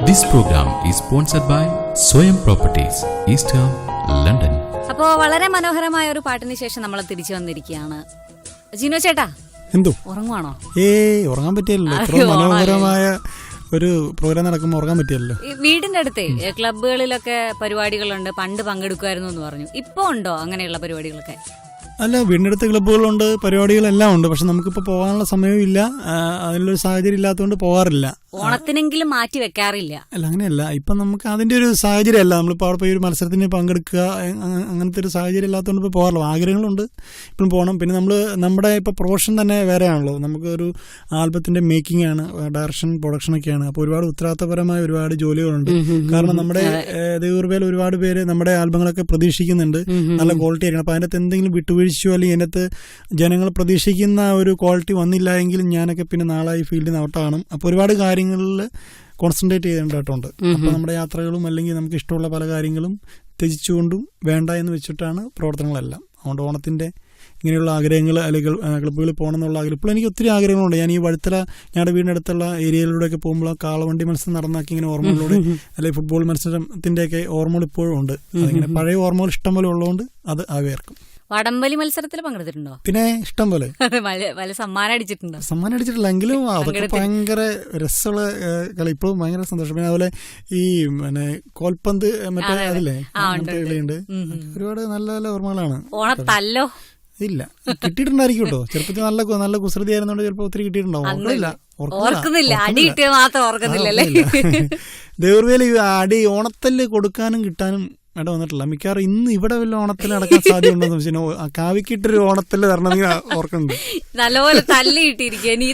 This program is sponsored by Swayam Properties, East Ham, London. അപ്പോ വളരെ മനോഹരമായ ഒരു പാട്ടിന് ശേഷം നമ്മൾ തിരിച്ചു വന്നിരിക്കുകയാണ്. ജിനോ ചേട്ടാ, എന്തോ ഉറങ്ങുവാണോ? ഉറങ്ങാൻ പറ്റിയല്ലോ. ഇത്ര മനോഹരമായ ഒരു പ്രോഗ്രാം നടക്കുമ്പോൾ ഉറങ്ങാൻ പറ്റിയല്ലോ. വീടിന്റെ അടുത്ത് ക്ലബ്ബുകളിലൊക്കെ പരിപാടികളുണ്ട്, പണ്ട് പങ്കെടുക്കുമായിരുന്നു എന്ന് പറഞ്ഞു. ഇപ്പൊ ഉണ്ടോ അങ്ങനെയുള്ള പരിപാടികളൊക്കെ? അല്ല, വീടിൻ്റെ അടുത്ത് ക്ലബ്ബുകളുണ്ട്, പരിപാടികളെല്ലാം ഉണ്ട്. പക്ഷെ നമുക്കിപ്പോൾ പോകാനുള്ള സമയവും ഇല്ല, അതിനുള്ളൊരു സാഹചര്യം ഇല്ലാത്തതുകൊണ്ട് പോകാറില്ല. ഓണത്തിനെങ്കിലും മാറ്റി വെക്കാറില്ല. അല്ല, അങ്ങനെയല്ല. ഇപ്പം നമുക്ക് അതിൻ്റെ ഒരു സാഹചര്യം അല്ല. നമ്മളിപ്പോൾ അവിടെ പോയി ഒരു മത്സരത്തിന് പങ്കെടുക്കുക, അങ്ങനത്തെ ഒരു സാഹചര്യം ഇല്ലാത്തതുകൊണ്ട് ഇപ്പോൾ പോകാറില്ല. ആഗ്രഹങ്ങളുണ്ട്, ഇപ്പം പോകണം. പിന്നെ നമ്മുടെ ഇപ്പോൾ പ്രൊഫഷൻ തന്നെ വേറെയാണല്ലോ. നമുക്കൊരു ആൽബത്തിൻ്റെ മേക്കിംഗ് ആണ്, ഡയറക്ഷൻ, പ്രൊഡക്ഷനൊക്കെയാണ്. അപ്പോൾ ഒരുപാട് ഉത്തരവാദിത്തപരമായ ഒരുപാട് ജോലികളുണ്ട്. കാരണം നമ്മുടെ ദേവൂർവേൽ ഒരുപാട് പേര് നമ്മുടെ ആൽബങ്ങളൊക്കെ പ്രതീക്ഷിക്കുന്നുണ്ട്, നല്ല ക്വാളിറ്റി ആയിരിക്കണം. അപ്പോൾ അതിനകത്ത് എന്തെങ്കിലും വിട്ടുവീഴ്ചയോ അല്ലെങ്കിൽ അതിനകത്ത് ജനങ്ങൾ പ്രതീക്ഷിക്കുന്ന ഒരു ക്വാളിറ്റി വന്നില്ല എങ്കിൽ ഞാനൊക്കെ പിന്നെ നാളായി ഫീൽഡിൽ നിന്ന് ഔട്ട് കാണും. അപ്പോൾ ഒരുപാട് കാര്യങ്ങളിൽ കോൺസെൻട്രേറ്റ് ചെയ്യേണ്ടതായിട്ടുണ്ട്. അപ്പോൾ നമ്മുടെ യാത്രകളും അല്ലെങ്കിൽ നമുക്ക് ഇഷ്ടമുള്ള പല കാര്യങ്ങളും ത്യജിച്ചുകൊണ്ടും വേണ്ട എന്ന് വെച്ചിട്ടാണ് പ്രവർത്തനങ്ങളെല്ലാം. അതുകൊണ്ട് ഓണത്തിൻ്റെ ഇങ്ങനെയുള്ള ആഗ്രഹങ്ങൾ അല്ലെങ്കിൽ ക്ലബ്ബുകളിൽ പോകണം എന്നുള്ള ആഗ്രഹം ഇപ്പോൾ എനിക്ക് ഒത്തിരി ആഗ്രഹങ്ങളുണ്ട്. ഞാൻ ഈ വഴുത്തല ഞങ്ങളുടെ വീടിനടുത്തുള്ള ഏരിയയിലൂടെയൊക്കെ പോകുമ്പോൾ കാളവണ്ടി മത്സരം നടന്നാക്കി ഇങ്ങനെ ഓർമ്മകളിലൂടെ അല്ലെങ്കിൽ ഫുട്ബോൾ മത്സരത്തിൻ്റെയൊക്കെ ഓർമ്മകൾ ഇപ്പോഴും ഉണ്ട്. അതിങ്ങനെ പഴയ ഓർമ്മകൾ ഇഷ്ടം പോലെ ഉള്ളതുകൊണ്ട് അത് ആവേർക്കും. വടംവലി മത്സരത്തിൽ പങ്കെടുത്തിട്ടുണ്ടോ? പിന്നെ ഇഷ്ടം പോലെ. വല്ല സമ്മാനം അടിച്ചിട്ടുണ്ടോ? സമ്മാനം അടിച്ചിട്ടില്ല, എങ്കിലും അതൊക്കെ ഭയങ്കര രസമുള്ള കളി. ഇപ്പോഴും ഭയങ്കര സന്തോഷം. പിന്നെ അതുപോലെ ഈ കോൽപന്ത് മറ്റേ അതില്ലേ, അങ്ങനത്തെ കളിയുണ്ട്. ഒരുപാട് നല്ല നല്ല ഓർമ്മകളാണ്. ഓണത്തല്ലോ ഇല്ല, കിട്ടിയിട്ടുണ്ടായിരിക്കും കേട്ടോ. ചെറുപ്പത്തിൽ നല്ല കുസൃതി ആയിരുന്നോണ്ട് ചിലപ്പോൾ ഒത്തിരി കിട്ടിയിട്ടുണ്ടാവും. ഓർക്കുന്നില്ല, അടി കിട്ടിയത് മാത്രം ഓർക്കുന്നില്ലല്ലേ. ദേവൂർവേലി അടി ഓണത്തല്ല് കൊടുക്കാനും കിട്ടാനും ഇട വന്നിട്ടില്ല. മിക്കവാറും ഇന്ന് ഇവിടെ വല്ല ഓണത്തിൽ നടക്കാൻ സാധ്യത ഉണ്ടെന്ന് വെച്ചാൽ കാവിക്കിട്ടൊരു ഓണത്തല്ല് തരണമെങ്കിൽ ഓർക്കുന്നുണ്ട്. നല്ലപോലെ തല്ല് കിട്ടിയിരിക്കുക, ഇനി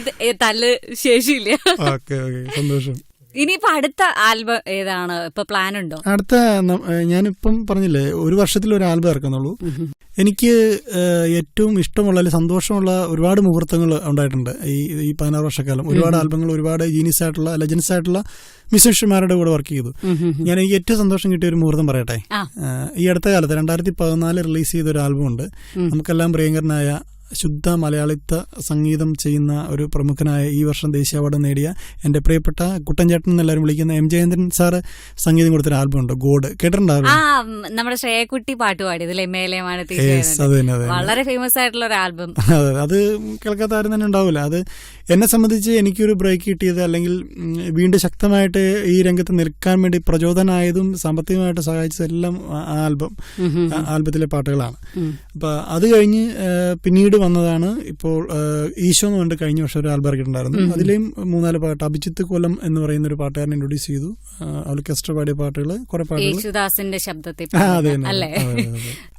തല്ല് ശേഷിയില്ല. ഓക്കെ, സന്തോഷം. ഇനിയിപ്പോ അടുത്ത ആൽബം ഏതാണ് ഇപ്പൊ പ്ലാൻ ഉണ്ടോ? അടുത്ത ഞാനിപ്പം പറഞ്ഞില്ലേ, ഒരു വർഷത്തിൽ ഒരു ആൽബം ഇറക്കുന്നുള്ളൂ. എനിക്ക് ഏറ്റവും ഇഷ്ടമുള്ള അല്ലെങ്കിൽ സന്തോഷമുള്ള ഒരുപാട് മുഹൂർത്തങ്ങൾ ഉണ്ടായിട്ടുണ്ട് ഈ 16 വർഷക്കാലം. ഒരുപാട് ആൽബങ്ങൾ, ഒരുപാട് ജീനിയസ് ആയിട്ടുള്ള ലെജൻസ് ആയിട്ടുള്ള മ്യൂസിഷ്യന്മാരുടെ കൂടെ വർക്ക് ചെയ്തു. ഞാൻ എനിക്ക് ഏറ്റവും സന്തോഷം കിട്ടിയ ഒരു മുഹൂർത്തം പറയട്ടെ. ഈ അടുത്ത കാലത്ത് 2014 റിലീസ് ചെയ്ത ഒരു ആൽബം ഉണ്ട്. നമുക്കെല്ലാം പ്രിയങ്കരനായ ശുദ്ധ മലയാളിത്ത സംഗീതം ചെയ്യുന്ന ഒരു പ്രമുഖനായ ഈ വർഷം ദേശീയ അവാർഡ് നേടിയ എൻ്റെ പ്രിയപ്പെട്ട കുട്ടൻചേട്ടൻ എന്നെല്ലാവരും വിളിക്കുന്ന എം ജയേന്ദ്രൻ സാറ് സംഗീതം കൊടുത്തൊരു ആൽബം ഉണ്ട്, ഗോഡ്. കേട്ടിട്ടുണ്ടാവും? നമ്മുടെ ശ്രേയക്കുട്ടി പാട്ട് പാടിയതില്ലേ, മേലെയാണ്. വളരെ ഫേമസ് ആയിട്ടുള്ള ഒരു ആൽബം. അതെ, അത് കേൾക്കാത്ത ആരും തന്നെ ഉണ്ടാവില്ല. അത് എന്നെ സംബന്ധിച്ച് എനിക്കൊരു ബ്രേക്ക് കിട്ടിയത്, അല്ലെങ്കിൽ വീണ്ടും ശക്തമായിട്ട് ഈ രംഗത്ത് നിൽക്കാൻ വേണ്ടി പ്രചോദനമായതും സാമ്പത്തികമായിട്ട് സഹായിച്ചതെല്ലാം ആൽബത്തിലെ പാട്ടുകളാണ്. അപ്പൊ അത് കഴിഞ്ഞ് പിന്നീട് വന്നതാണ് ഇപ്പോൾ ഈശോ എന്ന് പറഞ്ഞിട്ട് കഴിഞ്ഞ വർഷം ഒരു ആൽബം ഇറക്കിയിട്ടുണ്ടായിരുന്നു. അതിലെയും 3-4 പാട്ട് അഭിജിത്ത് കൊല്ലം എന്ന് പറയുന്ന ഒരു പാട്ടുകാരൻ ഇൻട്രൊഡ്യൂസ് ചെയ്തു. ഓർക്കസ്ട്ര പാടിയ പാട്ടുകൾ, കുറെ പാട്ടുകൾ യേശുദാസിന്റെ ശബ്ദത്തിൽ.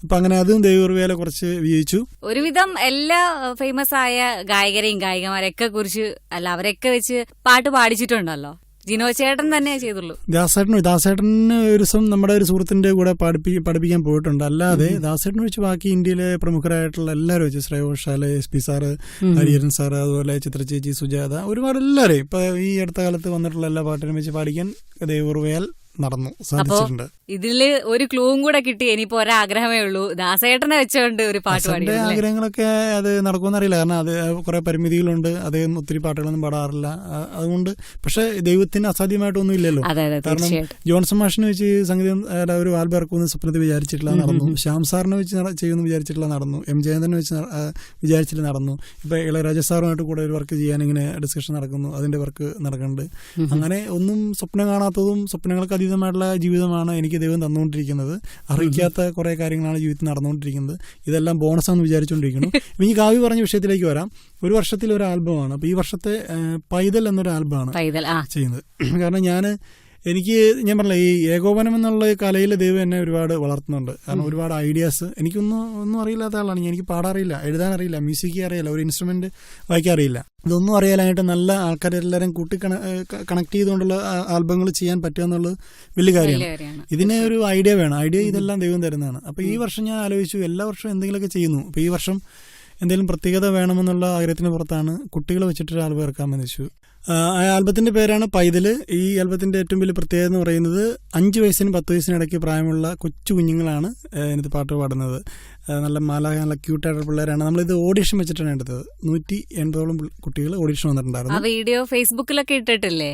അപ്പൊ അങ്ങനെ അതും ദേവൂർവേല കുറച്ച് വിജയിച്ചു. ഒരുവിധം എല്ലാ ഫേമസ് ആയ ഗായകരെയും ഗായികമാരെയൊക്കെ കുറിച്ച് അല്ല, അവരെയൊക്കെ വെച്ച് പാട്ട് പാടിച്ചിട്ടുണ്ടല്ലോ. ജിനോ ചേട്ടൻ തന്നെ ചെയ്തുള്ളൂ. ദാസേട്ടന് ഒരു ദിവസം നമ്മുടെ ഒരു സുഹൃത്തിന്റെ കൂടെ പഠിപ്പിക്കാൻ പോയിട്ടുണ്ട്. അല്ലാതെ ദാസേട്ടനെ വെച്ച് ബാക്കി ഇന്ത്യയിലെ പ്രമുഖരായിട്ടുള്ള എല്ലാവരും വെച്ച് Shreya Ghoshal, SP sir, Hariharan sir, അതുപോലെ ചിത്രചേച്ചി, സുജാത, ഒരുപാട് എല്ലാവരെയും ഇപ്പൊ ഈ അടുത്ത കാലത്ത് വന്നിട്ടുള്ള എല്ലാ പാട്ടിനും വെച്ച് പാടിക്കാൻ ദേവൂർവേൽ നടന്നു സാധിച്ചിട്ടുണ്ട്. ഇതില് ഒരു ക്ലൂവും കൂടെ കിട്ടി. ഇനിയിപ്പോ ഒരാഗ്രഹമേ ഉള്ളൂ, ദാസേട്ടനെ വെച്ചോണ്ട് ഒരു പാട്ട് പാടി. ആഗ്രഹങ്ങളൊക്കെ അത് നടക്കുമെന്ന് അറിയില്ല, കാരണം അത് കുറെ പരിമിതികളുണ്ട്. അദ്ദേഹം ഒത്തിരി പാട്ടുകളൊന്നും പാടാറില്ല. അതുകൊണ്ട് പക്ഷെ ദൈവത്തിന് അസാധ്യമായിട്ടൊന്നും ഇല്ലല്ലോ. കാരണം ജോൺസൺ മാഷിനെ വെച്ച് സംഗീതം ഒരു ആൽബം ഇറക്കുമെന്ന് സ്വപ്നത്തിൽ വിചാരിച്ചിട്ടില്ല, നടന്നു. ശ്യാം സാറിനെ വെച്ച് ചെയ്യുമെന്ന് വിചാരിച്ചിട്ടില്ല, നടന്നു. എം ജയന്തനെ വെച്ച് വിചാരിച്ചിട്ട് നടന്നു. ഇപ്പൊ ഇളയരാജ സാറുമായിട്ട് കൂടെ ഒരു വർക്ക് ചെയ്യാൻ ഇങ്ങനെ ഡിസ്കഷൻ നടക്കുന്നു, അതിന്റെ വർക്ക് നടക്കുന്നുണ്ട്. അങ്ങനെ ഒന്നും സ്വപ്നം കാണാത്തതും സ്വപ്നങ്ങൾക്ക് അതീതമായിട്ടുള്ള ജീവിതമാണ് എനിക്ക് ദൈവം തന്നുകൊണ്ടിരിക്കുന്നത്. അറിയിക്കാത്ത കുറെ കാര്യങ്ങളാണ് ജീവിതത്തിൽ നടന്നുകൊണ്ടിരിക്കുന്നത്. ഇതെല്ലാം ബോണസാന്ന് വിചാരിച്ചുകൊണ്ടിരിക്കുന്നു. ഈ കാവ്യ പറഞ്ഞ വിഷയത്തിലേക്ക് വരാം. ഒരു വർഷത്തിൽ ഒരു ആൽബമാണ്. അപ്പൊ ഈ വർഷത്തെ പൈതൽ എന്നൊരു ആൽബമാണ് ചെയ്യുന്നത്. കാരണം എനിക്ക് ഞാൻ പറഞ്ഞില്ല, ഈ ഏകോപനം എന്നുള്ള കലയിൽ ദൈവം എന്നെ ഒരുപാട് വളർത്തുന്നുണ്ട്. കാരണം ഒരുപാട് ഐഡിയാസ് ഒന്നും അറിയില്ലാത്ത ആളാണ്. എനിക്ക് പാടാറിയില്ല, എഴുതാനറിയില്ല, മ്യൂസിക് അറിയില്ല, ഒരു ഇൻസ്ട്രുമെന്റ് വായിക്കാറിയില്ല. ഇതൊന്നും അറിയാനായിട്ട് നല്ല ആൾക്കാരെല്ലാവരും കണക്ട് ചെയ്തുകൊണ്ടുള്ള ആൽബങ്ങൾ ചെയ്യാൻ പറ്റുക എന്നുള്ളത് വലിയ കാര്യമാണ്. ഇതിന് ഒരു ഐഡിയ വേണം. ഐഡിയ ഇതെല്ലാം ദൈവം തരുന്നതാണ്. അപ്പൊ ഈ വർഷം ഞാൻ ആലോചിച്ചു, എല്ലാ വർഷവും എന്തെങ്കിലുമൊക്കെ ചെയ്യുന്നു. അപ്പൊ ഈ വർഷം എന്തെങ്കിലും പ്രത്യേകത വേണമെന്നുള്ള ആഗ്രഹത്തിന് പുറത്താണ് കുട്ടികളെ വെച്ചിട്ടൊരു ആൽബം ഇറക്കാമെന്ന് വെച്ചു. ആ ആൽബത്തിന്റെ പേരാണ് പൈതല്. ഈ ആൽബത്തിന്റെ ഏറ്റവും വലിയ പ്രത്യേകത എന്ന് പറയുന്നത് 5 വയസ്സിനും 10 വയസ്സിനും ഇടയ്ക്ക് പ്രായമുള്ള കൊച്ചു കുഞ്ഞുങ്ങളാണ് ഇതിനകത്ത് പാട്ട് പാടുന്നത്. നല്ല നല്ല ക്യൂട്ടായിട്ടുള്ള പിള്ളേരാണ്. നമ്മളിത് ഓഡിഷൻ വെച്ചിട്ടാണ് എടുത്തത്. 180ഓളം കുട്ടികൾ ഓഡിഷൻ വന്നിട്ടുണ്ടായിരുന്നു. വീഡിയോ ഫേസ്ബുക്കിലൊക്കെ ഇട്ടിട്ടില്ലേ?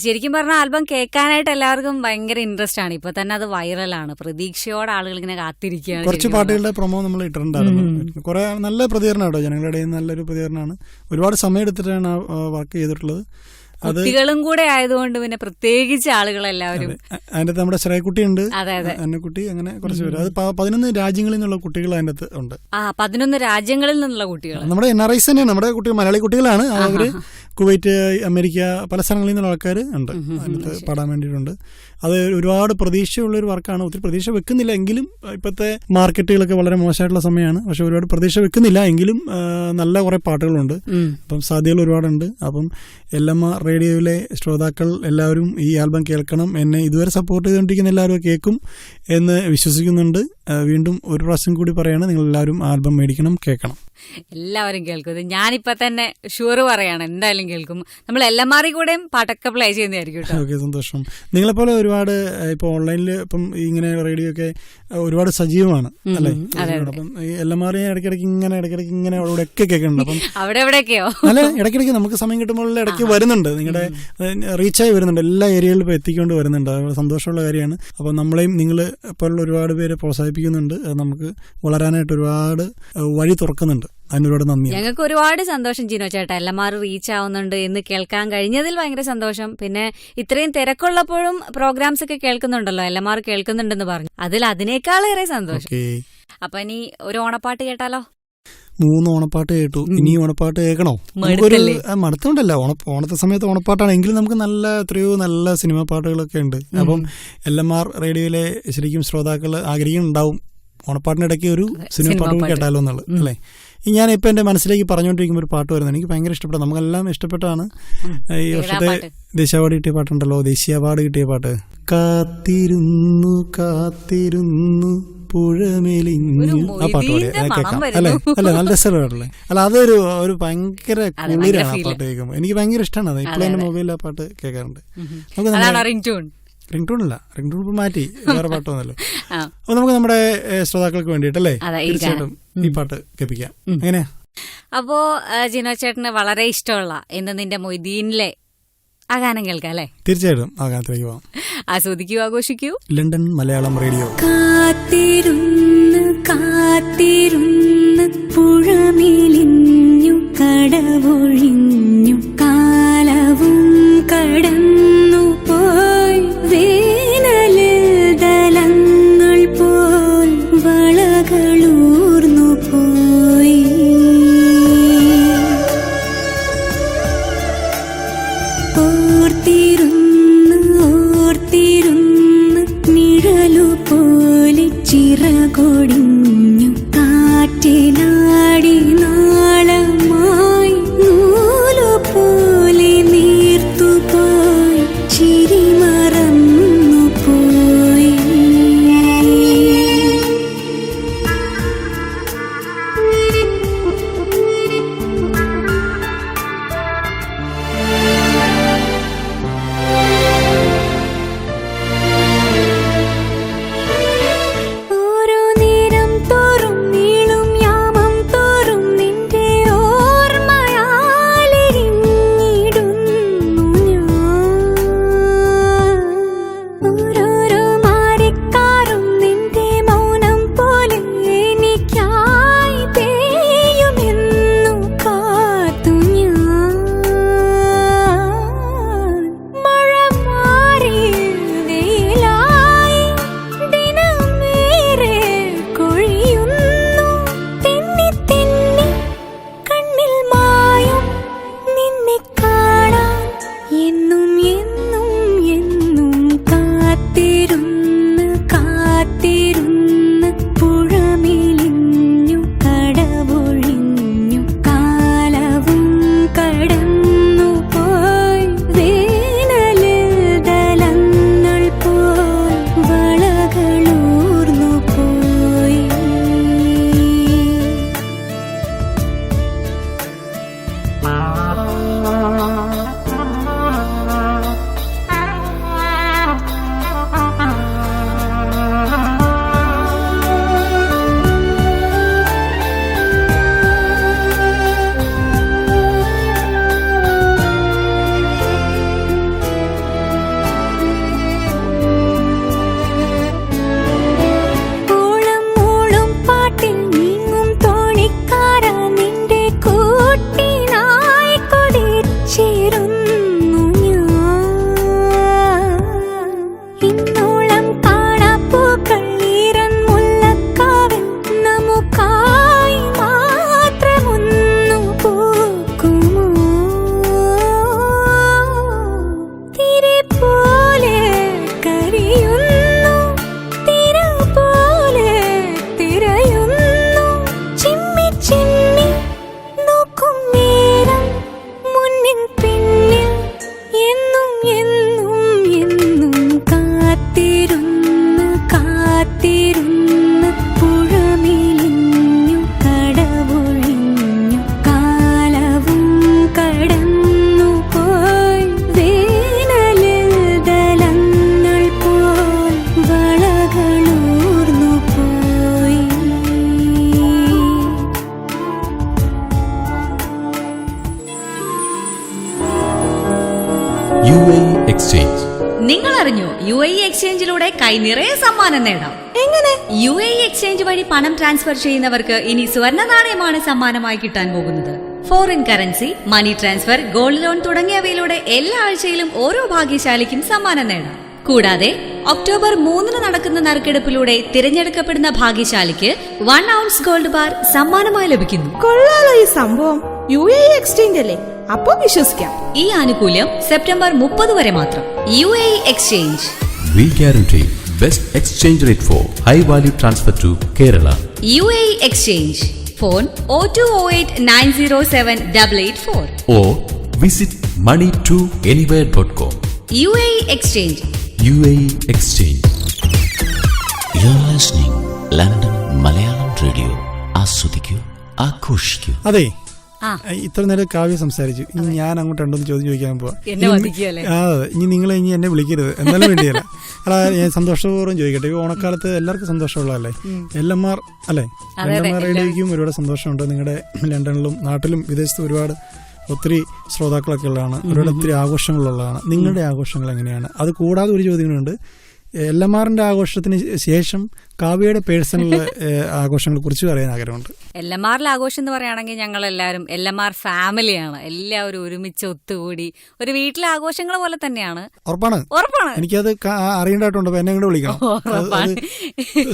ശരിക്കും പറഞ്ഞ ആൽബം കേൾക്കാനായിട്ട് എല്ലാവർക്കും ഭയങ്കര ഇൻട്രസ്റ്റ് ആണ്. ഇപ്പൊ തന്നെ അത് വൈറലാണ്. പ്രതീക്ഷയോടെ ആളുകൾ ഇങ്ങനെ കാത്തിരിക്കുകയാണ്. കുറച്ച് പാട്ടുകളുടെ പ്രൊമോ നമ്മൾ ഇട്ടിട്ടുണ്ടായിരുന്നു. കുറെ നല്ല പ്രതികരണം കേട്ടോ, ജനങ്ങളുടെ നല്ലൊരു പ്രതികരണമാണ്. ഒരുപാട് സമയം എടുത്തിട്ടാണ് വർക്ക് ചെയ്തിട്ടുള്ളത്. കുട്ടികളും കൂടെ ആയതുകൊണ്ട് പിന്നെ പ്രത്യേകിച്ച് ആളുകളെല്ലാവരും. അതിന്റെ നമ്മുടെ ശ്രേയക്കുട്ടി ഉണ്ട്, അന്നക്കുട്ടി, അങ്ങനെ കുറച്ച് പേര്. അത് 11 രാജ്യങ്ങളിൽ നിന്നുള്ള കുട്ടികൾ അതിന്റെ അകത്ത് ഉണ്ട്. 11 രാജ്യങ്ങളിൽ നിന്നുള്ള കുട്ടികൾ നമ്മുടെ NRIs തന്നെയാണ്. നമ്മുടെ കുട്ടികൾ മലയാളി കുട്ടികളാണ്. അവര് കുവൈറ്റ്, അമേരിക്ക, പല സ്ഥലങ്ങളിൽ നിന്നുള്ള ആൾക്കാർ ഉണ്ട് അതിനകത്ത് പാടാൻ വേണ്ടിയിട്ടുണ്ട്. അത് ഒരുപാട് പ്രതീക്ഷയുള്ള ഒരു വർക്കാണ്. ഒത്തിരി പ്രതീക്ഷ വെക്കുന്നില്ല എങ്കിലും, ഇപ്പോഴത്തെ മാർക്കറ്റുകളൊക്കെ വളരെ മോശമായിട്ടുള്ള സമയമാണ്. പക്ഷെ ഒരുപാട് പ്രതീക്ഷ വെക്കുന്നില്ല എങ്കിലും നല്ല കുറെ പാട്ടുകളുണ്ട്. അപ്പം സാധ്യതകൾ ഒരുപാടുണ്ട്. അപ്പം LMR റേഡിയോയിലെ ശ്രോതാക്കൾ എല്ലാവരും ഈ ആൽബം കേൾക്കണം. എന്നെ ഇതുവരെ സപ്പോർട്ട് ചെയ്തുകൊണ്ടിരിക്കുന്ന എല്ലാവരും കേൾക്കും എന്ന് വിശ്വസിക്കുന്നുണ്ട്. വീണ്ടും ഒരു പ്രാവശ്യം കൂടി പറയാണ്, നിങ്ങൾ എല്ലാവരും ആൽബം മേടിക്കണം, കേൾക്കണം. എല്ലാവരും കേൾക്കും. ഞാനിപ്പോ തന്നെ ഷുവർ പറയാണ്, എന്തായാലും കേൾക്കും. നമ്മൾ LMR കൂടെയും പാട്ടൊക്കെ പ്ലേ ചെയ്യുന്നതായിരിക്കും. ഓക്കെ, സന്തോഷം. നിങ്ങളെപ്പോലെ ഒരുപാട് ഇപ്പൊ ഓൺലൈനിൽ ഇപ്പം ഇങ്ങനെ റേഡിയോ ഒക്കെ ഒരുപാട് സജീവമാണ് അല്ലേ? അപ്പം ഈ LMR ഇടയ്ക്കിടയ്ക്ക് ഇങ്ങനെ ഒക്കെ കേൾക്കുന്നുണ്ട്. അപ്പം അവിടെ എവിടെയൊക്കെയോ അല്ല, ഇടയ്ക്കിടയ്ക്ക് നമുക്ക് സമയം കിട്ടുമ്പോൾ ഇടയ്ക്ക് വരുന്നുണ്ട്. നിങ്ങളുടെ റീച്ചായി വരുന്നുണ്ട്, എല്ലാ ഏരിയകളിലും ഇപ്പോൾ എത്തിക്കൊണ്ട് വരുന്നുണ്ട്. അത് സന്തോഷമുള്ള കാര്യമാണ്. അപ്പം നമ്മളെയും നിങ്ങൾ പോലുള്ള ഒരുപാട് പേര് പ്രോത്സാഹിപ്പിക്കുന്നുണ്ട്. അത് നമുക്ക് വളരാനായിട്ട് ഒരുപാട് വഴി തുറക്കുന്നുണ്ട്. അതിനൊരുപാട് നന്ദി. ഞങ്ങൾക്ക് ഒരുപാട് സന്തോഷം ജിനോ ചേട്ടാ, LMR റീച്ച് ആവുന്നുണ്ട് എന്ന് കേൾക്കാൻ കഴിഞ്ഞതിൽ ഭയങ്കര സന്തോഷം. പിന്നെ ഇത്രയും തിരക്കുള്ളപ്പോഴും പ്രോഗ്രാംസ് ഒക്കെ കേൾക്കുന്നുണ്ടല്ലോ, LMR കേൾക്കുന്നുണ്ടെന്ന് പറഞ്ഞു, അതിനേക്കാളേറെ സന്തോഷം. അപ്പൊ ഇനി ഒരു ഓണപ്പാട്ട് കേട്ടാലോ? 3 ഓണപ്പാട്ട് കേട്ടു, ഇനി ഓണപ്പാട്ട് കേൾക്കണോ? മടുത്തോണ്ടല്ല, ഓണത്തെ സമയത്ത് ഓണപ്പാട്ടാണെങ്കിലും നമുക്ക് എത്രയോ നല്ല സിനിമാ പാട്ടുകളൊക്കെ ഉണ്ട്. അപ്പം LMR റേഡിയോയിലെ ശരിക്കും ശ്രോതാക്കൾ ആഗ്രഹിക്കുന്നുണ്ടാവും ഓണപ്പാട്ടിനിടയ്ക്ക് ഒരു സിനിമ പാട്ട് കേട്ടാലോ എന്നുള്ളത് അല്ലേ? ഞാൻ ഇപ്പൊ എന്റെ മനസ്സിലേക്ക് പറഞ്ഞുകൊണ്ടിരിക്കുമ്പോൾ ഒരു പാട്ട് വരുന്നത് എനിക്ക് ഭയങ്കര ഇഷ്ടപ്പെട്ടു. നമുക്കെല്ലാം ഇഷ്ടപ്പെട്ടാണ്. ഈ വർഷത്തെ ദേശീയ അവാർഡ് കിട്ടിയ പാട്ടുണ്ടല്ലോ, ദേശീയ അവാർഡ് കിട്ടിയ പാട്ട്. കാത്തിരുന്നു പുഴമെലിഞ്ഞു, ആ പാട്ട് പാടി കേൾക്കാം അല്ലെ? നല്ല രസമുള്ളതല്ലേ? അല്ല, അതൊരു ഭയങ്കര കുളിരാണ് ആ പാട്ട് കേൾക്കുമ്പോൾ. എനിക്ക് ഭയങ്കര ഇഷ്ടമാണ്. അത് ഇപ്പോഴും എന്റെ മൊബൈലിൽ ആ പാട്ട് കേൾക്കാറുണ്ട്. റിംഗ് ടൂൺ അല്ല, റിംഗ് ടൂൺ ഇപ്പൊ മാറ്റി, വേറെ പാട്ട് വന്നല്ലോ. അപ്പൊ നമുക്ക് നമ്മുടെ ശ്രോതാക്കൾക്ക് വേണ്ടിയിട്ടല്ലേ തീർച്ചയായിട്ടും ഈ പാട്ട് കേൾപ്പിക്കാം. എങ്ങനെയാ? അപ്പോ ജിനോ ചേട്ടന് വളരെ ഇഷ്ടമുള്ള എന്ന് നിന്റെ മൊയ്തീനിലെ ആ ഗാനം കേൾക്കാം അല്ലേ? തീർച്ചയായിട്ടും ആ ഗാനത്തിലേക്ക് പോവാം. ആസ്വദിക്കൂ, ആഘോഷിക്കൂ. London Malayalam radio. കാത്തിരുന്ന് പുഴമെലിഞ്ഞു കടവൊഴിഞ്ഞു കാലവും കടന്നു പോയി വേനലിൽ ദലങ്ങൾ പോൽ വളകളൂർന്നു പോയി ഓർത്തിരുന്ന് നിഴലു പോലെ ചിറകൊടിഞ്ഞു കാറ്റിലാടി നാളമായി എക്സ്ചേഞ്ച്. നിങ്ങൾ അറിഞ്ഞോ UAE എക്സ്ചേഞ്ചിലൂടെ കൈനിറയെ സമ്മാനം നേടാം. എങ്ങനെ? UAE എക്സ്ചേഞ്ച് വഴി പണം ട്രാൻസ്ഫർ ചെയ്യുന്നവർക്ക് ഇനി സ്വർണ്ണ നാണയമാണ് സമ്മാനമായി കിട്ടാൻ പോകുന്നത്. Foreign currency, money transfer, gold loan തുടങ്ങിയവയിലൂടെ എല്ലാ ആഴ്ചയിലും ഓരോ ഭാഗ്യശാലിക്കും സമ്മാനം നേടാം. കൂടാതെ ഒക്ടോബർ 3 നടക്കുന്ന നറുക്കെടുപ്പിലൂടെ തിരഞ്ഞെടുക്കപ്പെടുന്ന ഭാഗ്യശാലിക്ക് 1 ഔൺസ് ഗോൾഡ് ബാർ സമ്മാനമായി ലഭിക്കുന്നു. കൊള്ളാലോ ഈ സംഭവം. UAE എക്സ്ചേഞ്ച് അല്ലേ, അപ്പൊ വിശ്വസിക്കാം. ഈ ആനുകൂല്യം സെപ്റ്റംബർ 30 വരെ മാത്രം. UAE exchange. We guarantee best exchange rate for high value transfer to Kerala. UAE exchange. Phone 0208907884 or visit money2anywhere.com. UAE exchange. UAE Exchange. You're listening London Malayalam Radio. ആസ്വദിക്കൂ, ആഘോഷിക്കൂ. അതെ, ഇത്ര നേരം കാവ്യ സംസാരിച്ചു. ഇനി ഞാൻ അങ്ങോട്ട് രണ്ടൊന്ന് ചോദ്യം ചോദിക്കാൻ പോവാ. ഇനി നിങ്ങളെ ഇനി എന്നെ വിളിക്കരുത്, എന്നാലും വേണ്ടിയല്ല. അല്ല, ഞാൻ സന്തോഷപൂർവ്വം ചോദിക്കട്ടെ. ഈ ഓണക്കാലത്ത് എല്ലാവർക്കും സന്തോഷമുള്ളതല്ലേ? LMR അല്ലേ? LMR റേഡിയോയ്ക്കും ഒരുപാട് സന്തോഷമുണ്ട്. നിങ്ങളുടെ ലണ്ടനിലും നാട്ടിലും വിദേശത്തും ഒരുപാട് ഒത്തിരി ശ്രോതാക്കളൊക്കെ ഉള്ളതാണ്. ഒരുപാട് ഒത്തിരി ആഘോഷങ്ങളുള്ളതാണ്. നിങ്ങളുടെ ആഘോഷങ്ങൾ എങ്ങനെയാണ്? അത് കൂടാതെ ഒരു ചോദ്യങ്ങളുണ്ട്. LMRന്റെ ആഘോഷത്തിന് ശേഷം കാവ്യയുടെ പേഴ്സണൽ ആഘോഷങ്ങളെ കുറിച്ച് പറയാൻ ആഗ്രഹമുണ്ട്. LMRലെ ആഘോഷം എന്ന് പറയുകയാണെങ്കിൽ ഞങ്ങൾ എല്ലാവരും LMR ഫാമിലിയാണ്. എല്ലാവരും ഒരുമിച്ച് ഒത്തുകൂടി ഒരു വീട്ടിലെ ആഘോഷങ്ങൾ പോലെ തന്നെയാണ്. ഉറപ്പാണ്. എനിക്കത് അറിയേണ്ടതായിട്ടുണ്ട്. എന്നെ കൂടെ വിളിക്കണം.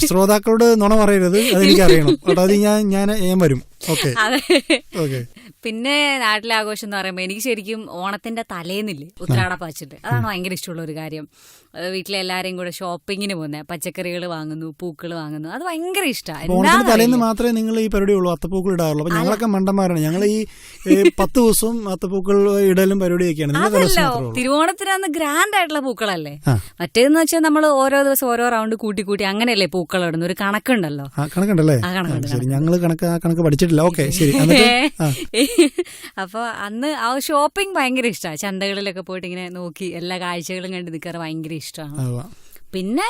ശ്രോതാക്കളോട് നുണ പറയരുത്, അതെനിക്ക് അറിയണം കേട്ടോ. അത് ഞാൻ വരും. ഓക്കെ. പിന്നെ നാട്ടിലെ ആഘോഷം എന്ന് പറയുമ്പോൾ എനിക്ക് ശരിക്കും ഓണത്തിന്റെ തലേന്നില്ലേ ഉത്രാടപ്പാച്ചിട്ട്, അതാണ് ഭയങ്കര ഇഷ്ടമുള്ള ഒരു കാര്യം. വീട്ടിലെ എല്ലാരെയും കൂടെ ഷോപ്പിങ്ങിന് പോകുന്നത്, പച്ചക്കറികൾ വാങ്ങുന്നു, പൂക്കൾ വാങ്ങുന്നു, അത് ഭയങ്കര ഇഷ്ടമാണ്. ഓണത്തിന് തലേന്ന് മാത്രമേ നിങ്ങൾ ഈ പരിപാടി ഉള്ളൂ, അത്തപ്പൂക്കൾ ഇടാറുള്ളൂ. അപ്പൊ ഞങ്ങളൊക്കെ മണ്ടന്മാരാണ്. ഞങ്ങൾ ഈ 10 ദിവസവും അത്തപ്പൂക്കൾ ഇടലും പരിപാടിയൊക്കെയാണ്. അതല്ലോ, തിരുവോണത്തിനന്ന് ഗ്രാൻഡ് ആയിട്ടുള്ള പൂക്കളല്ലേ. മറ്റേന്ന് വെച്ചാൽ നമ്മൾ ഓരോ ദിവസം ഓരോ റൗണ്ട് കൂട്ടി അങ്ങനെയല്ലേ പൂക്കൾ ഇടുന്ന ഒരു കണക്കുണ്ടല്ലോ. കണക്കുണ്ടല്ലേ? ഞങ്ങൾ കണക്ക് പഠിച്ചിട്ടില്ല. ഓക്കെ, ശരി. അപ്പൊ അന്ന് ആ ഷോപ്പിംഗ് ഭയങ്കര ഇഷ്ടമാണ്. ചന്തകളിലൊക്കെ പോയിട്ട് ഇങ്ങനെ നോക്കി എല്ലാ കാഴ്ചകളും കണ്ട് നിൽക്കാറ് ഭയങ്കര ഇഷ്ടമാണ്. പിന്നെ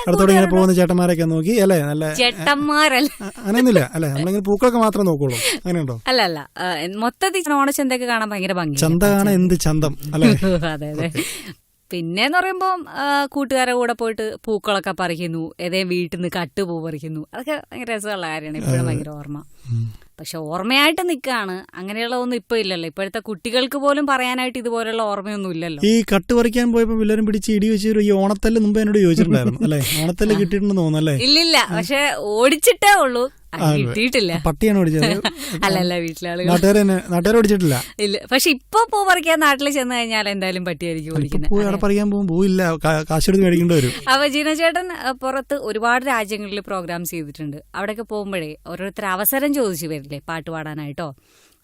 പോകുന്ന ചേട്ടന്മാരൊക്കെ നോക്കി അല്ലേ? നല്ല ചേട്ടന്മാരല്ല, അങ്ങനെയൊന്നുമില്ല അല്ലെ? നമ്മളിങ്ങനെ പൂക്കളൊക്കെ മാത്രമേ നോക്കുള്ളൂ, അങ്ങനെയുണ്ടോ? അല്ല, മൊത്തത്തിൽ ഓണച്ചന്തയൊക്കെ കാണാൻ ഭയങ്കര ഭംഗി. ചന്ത കാണാൻ എന്ത് ചന്തം അല്ലേ? അതെ. പിന്നെന്ന് പറയുമ്പോൾ കൂട്ടുകാരെ കൂടെ പോയിട്ട് പൂക്കളൊക്കെ പറിക്കുന്നു, ഏതേ വീട്ടിൽ നിന്ന് കട്ടുപൂ പറിക്കുന്നു, അതൊക്കെ ഭയങ്കര രസമുള്ള കാര്യമാണ്. ഇപ്പോഴും ഭയങ്കര ഓർമ്മ. പക്ഷെ ഓർമ്മയായിട്ട് നിൽക്കാണ്. അങ്ങനെയുള്ളതൊന്നും ഇപ്പൊ ഇല്ലല്ലോ. ഇപ്പോഴത്തെ കുട്ടികൾക്ക് പോലും പറയാനായിട്ട് ഇതുപോലുള്ള ഓർമ്മയൊന്നും ഇല്ലല്ലോ. ഈ കട്ട് പറിക്കാൻ പോയപ്പോ എല്ലാവരും പിടിച്ച് ഇടി വെച്ച് ഈ ഓണത്തല്ല് മുമ്പ് എന്നോട് ചോദിച്ചിട്ടുണ്ടായിരുന്നു അല്ലെ? ഓണത്തല്ല് കിട്ടിയിട്ടുണ്ടെന്ന് തോന്നുന്നല്ലേ? ഇല്ലില്ല, പക്ഷെ ഓടിച്ചിട്ടേ ഉള്ളൂ, കിട്ടിയിട്ടില്ല. പട്ടിയാണ് ഓടിച്ചത്? അല്ലല്ല, വീട്ടിലാള് നാട്ടുകാരെ ഓടിച്ചിട്ടില്ല. ഇല്ല, പക്ഷെ ഇപ്പൊ പൂ പറിക്കാൻ നാട്ടിൽ ചെന്ന് കഴിഞ്ഞാൽ എന്തായാലും പട്ടിയായിരിക്കും ഓടിക്കുന്നത്. പറിക്കാൻ പോവില്ല, കാശെടുത്ത് മേടിക്കേണ്ടി വരും. അപ്പൊ ജീനചേട്ടൻ പുറത്ത് ഒരുപാട് രാജ്യങ്ങളിൽ പ്രോഗ്രാംസ് ചെയ്തിട്ടുണ്ട്. അവിടെയൊക്കെ പോകുമ്പോഴേ ഓരോരുത്തർ അവസരം ചോദിച്ചു വരില്ലേ പാട്ട് പാടാനായിട്ടോ.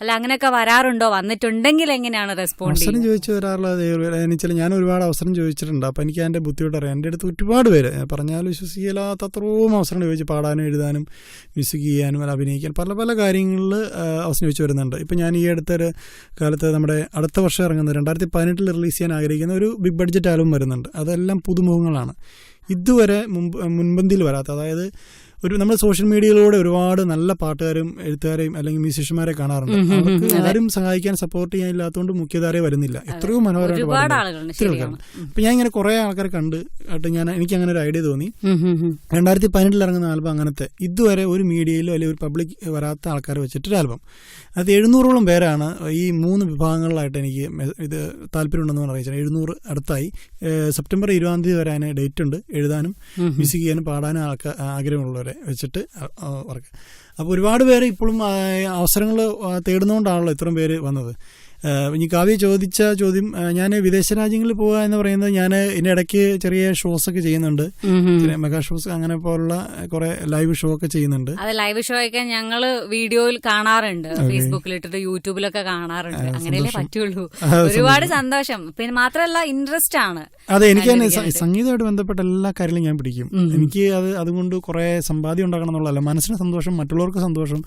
അല്ല അങ്ങനെയൊക്കെ വരാറുണ്ടോ? വന്നിട്ടുണ്ടെങ്കിൽ എങ്ങനെയാണ് റെസ്പോണ്ട് അവസരം ചെയ്യുന്നത്? ചോദിച്ചു വരാറുള്ളത് ഞാൻ ഒരുപാട് അവസരം ചോദിച്ചിട്ടുണ്ട്. അപ്പം എനിക്ക് അതിൻ്റെ ബുദ്ധിമുട്ട് അറിയാം. എൻ്റെ അടുത്ത് ഒരുപാട് പേര് പറഞ്ഞാൽ വിശ്വസിക്കില്ലാത്തത്രയും അവസരം ചോദിച്ച് പാടാനും എഴുതാനും മ്യൂസിക് ചെയ്യാനും അല്ല അഭിനയിക്കാൻ പല പല കാര്യങ്ങളിൽ അവസരം ചോദിച്ചു വരുന്നുണ്ട്. ഇപ്പം ഞാൻ ഈ അടുത്തൊരു കാലത്ത് നമ്മുടെ അടുത്ത വർഷം ഇറങ്ങുന്നത് 2018 റിലീസ് ചെയ്യാൻ ആഗ്രഹിക്കുന്ന ഒരു ബിഗ് ബഡ്ജറ്റ് ആൽബം വരുന്നുണ്ട്. അതെല്ലാം പുതുമുഖങ്ങളാണ്, ഇതുവരെ മുൻപന്തിയിൽ വരാത്ത. അതായത് നമ്മൾ സോഷ്യൽ മീഡിയയിലൂടെ ഒരുപാട് നല്ല പാട്ടുകാരും എഴുത്തുകാരെയും അല്ലെങ്കിൽ മ്യൂസിഷ്യന്മാരെ കാണാറുണ്ട്. അവർക്ക് ആരും സഹായിക്കാൻ സപ്പോർട്ട് ചെയ്യാൻ ഇല്ലാത്തതുകൊണ്ട് മുഖ്യധാരയെ വരുന്നില്ല. എത്രയോ മനോഹരമായിട്ട് അപ്പൊ ഞാൻ ഇങ്ങനെ കുറെ ആൾക്കാരെ കണ്ടിട്ട് എനിക്ക് അങ്ങനെ ഒരു ഐഡിയ തോന്നി. 2018 ഇറങ്ങുന്ന ആൽബം അങ്ങനത്തെ ഇതുവരെ ഒരു മീഡിയയിലോ അല്ലെങ്കിൽ ഒരു പബ്ലിക് വരാത്ത ആൾക്കാരെ വെച്ചിട്ടൊരു ആൽബം. അത് 700ഓളം പേരാണ് ഈ 3 വിഭാഗങ്ങളിലായിട്ട് എനിക്ക് ഇത് താല്പര്യമുണ്ടെന്ന് അറിയിച്ചത്. 700 അടുത്തായി. സെപ്റ്റംബർ 20 വരെ അതിന് ഡേറ്റ് ഉണ്ട്. എഴുതാനും മ്യൂസിക് ചെയ്യാനും പാടാനും ആഗ്രഹമുള്ളവരെ വെച്ചിട്ട് വർക്ക്. അപ്പോൾ ഒരുപാട് പേര് ഇപ്പോഴും അവസരങ്ങൾ തേടുന്നതുകൊണ്ടാണല്ലോ ഇത്രയും പേര് വന്നത്. ഇനി കാവ്യ ചോദിച്ച ചോദ്യം, ഞാൻ വിദേശ രാജ്യങ്ങളിൽ പോവുക എന്ന് പറയുന്നത് ഞാൻ ഇതിൻ്റെ ഇടയ്ക്ക് ചെറിയ ഷോസ് ഒക്കെ ചെയ്യുന്നുണ്ട്, മെഗാ ഷോസ് അങ്ങനെ പോലുള്ള കുറെ ലൈവ് ഷോ ഒക്കെ ചെയ്യുന്നുണ്ട്. അത് ലൈവ് ഷോ ഒക്കെ ഞങ്ങള് വീഡിയോയിൽ കാണാറുണ്ട്, ഫേസ്ബുക്കിൽ ഇട്ടിട്ട് യൂട്യൂബിലൊക്കെ കാണാറുണ്ട്. അങ്ങനെയല്ലേ പറ്റുള്ളൂ. ഒരുപാട് സന്തോഷം. പിന്നെ മാത്രമല്ല ഇൻട്രസ്റ്റ് ആണ്. അതെ, എനിക്ക് സംഗീതമായിട്ട് ബന്ധപ്പെട്ട എല്ലാ കാര്യങ്ങളും ഞാൻ പിടിക്കും. എനിക്ക് അതുകൊണ്ട് കുറെ സമ്പാദ്യം ഉണ്ടാക്കണം എന്നുള്ളതല്ല, മനസ്സിന് സന്തോഷം, മറ്റുള്ളവർക്ക് സന്തോഷം,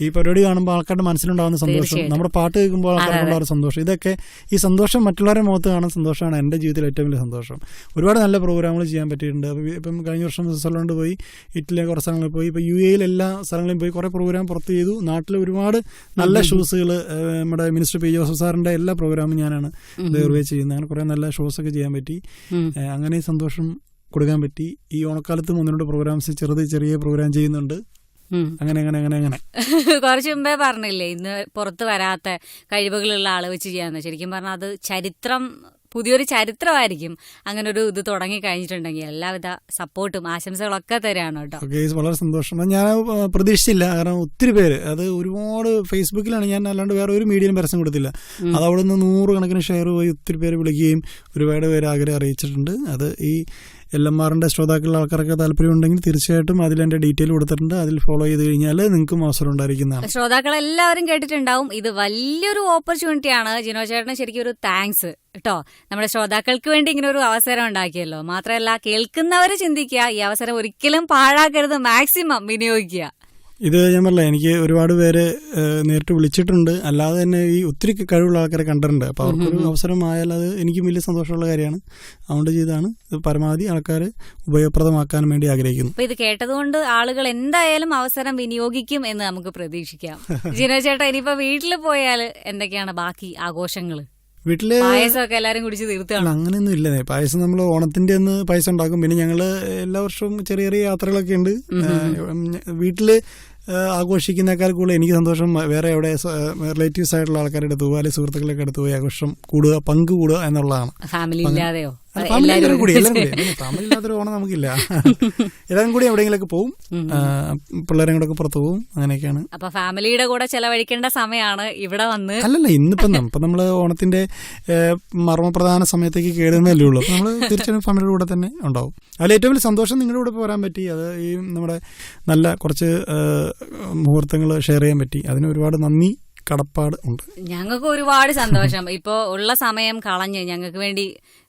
ഈ പരിപാടി കാണുമ്പോൾ ആൾക്കാരുടെ മനസ്സിലുണ്ടാകുന്ന സന്തോഷം, നമ്മുടെ പാട്ട് കേൾക്കുമ്പോൾ ആൾക്കാർക്കുള്ള സന്തോഷം, ഇതൊക്കെ ഈ സന്തോഷം മറ്റുള്ളവരുടെ മുഖത്ത് കാണുന്ന സന്തോഷമാണ് എൻ്റെ ജീവിതത്തിൽ ഏറ്റവും വലിയ സന്തോഷം. ഒരുപാട് നല്ല പ്രോഗ്രാമുകൾ ചെയ്യാൻ പറ്റിയിട്ടുണ്ട്. ഇപ്പം കഴിഞ്ഞ വർഷം സ്വിറ്റ്സർലൻഡ് പോയി, ഇറ്റലിയിലെ കുറേ സ്ഥലങ്ങളിൽ പോയി, ഇപ്പോൾ UAE എല്ലാ സ്ഥലങ്ങളിലും പോയി കുറേ പ്രോഗ്രാം പുറത്ത് ചെയ്തു. നാട്ടിൽ ഒരുപാട് നല്ല ഷോസുകൾ നമ്മുടെ മിനിസ്റ്റർ പി ജോസഫ് സാറിൻ്റെ എല്ലാ പ്രോഗ്രാമും ഞാനാണ് റിവേ ചെയ്യുന്നത്. അങ്ങനെ കുറേ നല്ല ഷോസൊക്കെ ചെയ്യാൻ പറ്റി. അങ്ങനെ സന്തോഷം കൊടുക്കാൻ പറ്റി. ഈ ഓണക്കാലത്ത് 1-2 പ്രോഗ്രാംസ് ചെറിയ പ്രോഗ്രാം ചെയ്യുന്നുണ്ട്. അങ്ങനെ കുറച്ചു മുമ്പേ പറഞ്ഞില്ലേ ഇന്ന് പുറത്ത് വരാത്ത കഴിവുകളുള്ള ആള് വെച്ച് ചെയ്യാന്ന്. ശരിക്കും പറഞ്ഞാൽ അത് പുതിയൊരു ചരിത്രമായിരിക്കും. അങ്ങനെ ഒരു ഇത് തുടങ്ങി കഴിഞ്ഞിട്ടുണ്ടെങ്കിൽ എല്ലാവിധ സപ്പോർട്ടും ആശംസകളൊക്കെ തരാണ് കേട്ടോ. വളരെ സന്തോഷം. ഞാൻ പ്രതീക്ഷിച്ചില്ല, കാരണം ഒത്തിരി പേര് അത് ഒരുപാട് ഫേസ്ബുക്കിലാണ്, ഞാൻ അല്ലാണ്ട് വേറെ ഒരു മീഡിയയിലും പരസ്യം കൊടുത്തില്ല. അത് അവിടെ നിന്ന് 100 കണക്കിന് ഷെയർ പോയി ഒത്തിരി പേര് വിളിക്കുകയും ഒരുപാട് പേര് ആഗ്രഹം അറിയിച്ചിട്ടുണ്ട്. അത് ഈ LMRന്റെ ശ്രോതാക്കളുടെ ആൾക്കാർക്ക് താല്പര്യമുണ്ടെങ്കിൽ തീർച്ചയായിട്ടും അതിലെന്റെ ഡീറ്റെയിൽ കൊടുത്തിട്ടുണ്ട്. അതിൽ ഫോളോ ചെയ്ത് കഴിഞ്ഞാൽ നിങ്ങൾക്കും അവസരം ഉണ്ടായിരിക്കുന്നതാണ്. ശ്രോതാക്കളെല്ലാവരും കേട്ടിട്ടുണ്ടാവും. ഇത് വലിയൊരു ഓപ്പർച്യൂണിറ്റിയാണ്. ജിനോ ചേട്ടന് ശരിക്കും ഒരു താങ്ക്സ് കേട്ടോ. നമ്മുടെ ശ്രോതാക്കൾക്ക് വേണ്ടി ഇങ്ങനെ ഒരു അവസരം ഉണ്ടാക്കിയല്ലോ. മാത്രമല്ല കേൾക്കുന്നവർ ചിന്തിക്കുക, ഈ അവസരം ഒരിക്കലും പാഴാക്കരുത്, മാക്സിമം വിനിയോഗിക്കുക. ഇത് ഞാൻ പറഞ്ഞില്ല, എനിക്ക് ഒരുപാട് പേര് നേരിട്ട് വിളിച്ചിട്ടുണ്ട്, അല്ലാതെ തന്നെ ഈ ഒത്തിരി കഴിവുള്ള ആൾക്കാരെ കണ്ടിട്ടുണ്ട്. അപ്പോൾ അവർക്കൊരു അവസരമായാൽ അത് എനിക്കും വലിയ സന്തോഷമുള്ള കാര്യമാണ്. അതുകൊണ്ട് ചെയ്താണ് ഇത് പരമാവധി ആൾക്കാർ ഉപയോഗപ്രദമാക്കാൻ വേണ്ടി ആഗ്രഹിക്കുന്നു. അപ്പൊ ഇത് കേട്ടതുകൊണ്ട് ആളുകൾ എന്തായാലും അവസരം വിനിയോഗിക്കും എന്ന് നമുക്ക് പ്രതീക്ഷിക്കാം. ജിനോ ചേട്ടാ, ഇനിയിപ്പോ വീട്ടിൽ പോയാൽ എന്തൊക്കെയാണ് ബാക്കി ആഘോഷങ്ങൾ? വീട്ടില് പായസമൊക്കെ എല്ലാരും കുടിച്ച് തീർത്താണ്? അങ്ങനെയൊന്നും ഇല്ല. പായസം നമ്മൾ ഓണത്തിന്റെ അന്ന് പായസം ഉണ്ടാക്കും. പിന്നെ ഞങ്ങള് എല്ലാ വർഷവും ചെറിയ യാത്രകളൊക്കെ ഉണ്ട്. വീട്ടില് ആഘോഷിക്കുന്നേക്കാൾ കൂടുതൽ എനിക്ക് സന്തോഷം വേറെ എവിടെ റിലേറ്റീവ്സ് ആയിട്ടുള്ള ആൾക്കാരുടെ അടുത്ത് പോകുക, അല്ലെങ്കിൽ സുഹൃത്തുക്കളൊക്കെ അടുത്ത് പോയി ആഘോഷം പങ്ക് കൂടുക എന്നുള്ളതാണ്. ഫാമിലി ഇല്ലാതെയോ? ഫാമിലി ഇല്ലാത്തൊരു ഓണം നമുക്കില്ല. എല്ലാവരും കൂടി എവിടെയെങ്കിലൊക്കെ പോകും, പിള്ളേരും കൂടെ ഒക്കെ പുറത്ത് പോകും, അങ്ങനെയൊക്കെയാണ്. അപ്പൊ ഫാമിലിയുടെ കൂടെ ചെലവഴിക്കേണ്ട സമയമാണ് ഇവിടെ വന്ന്. അല്ലല്ല, ഇന്നിപ്പം നമ്മള് ഓണത്തിന്റെ മർമ്മപ്രധാന സമയത്തേക്ക് കേടുന്നല്ലേ ഉള്ളൂ. അപ്പൊ നമ്മള് തീർച്ചയായും ഫാമിലിയുടെ കൂടെ തന്നെ ഉണ്ടാവും. അതിൽ ഏറ്റവും വലിയ സന്തോഷം നിങ്ങളുടെ കൂടെ പോരാൻ പറ്റി. അത് ഈ നമ്മുടെ നല്ല കുറച്ച് മുഹൂർത്തങ്ങൾ ഷെയർ ചെയ്യാൻ പറ്റി. അതിന് ഒരുപാട് നന്ദി, കടപ്പാട് ഉണ്ട്. ഞങ്ങൾക്ക് ഒരുപാട് സന്തോഷം. ഇപ്പോ ഉള്ള സമയം കളഞ്ഞ് ഞങ്ങൾക്ക് വേണ്ടി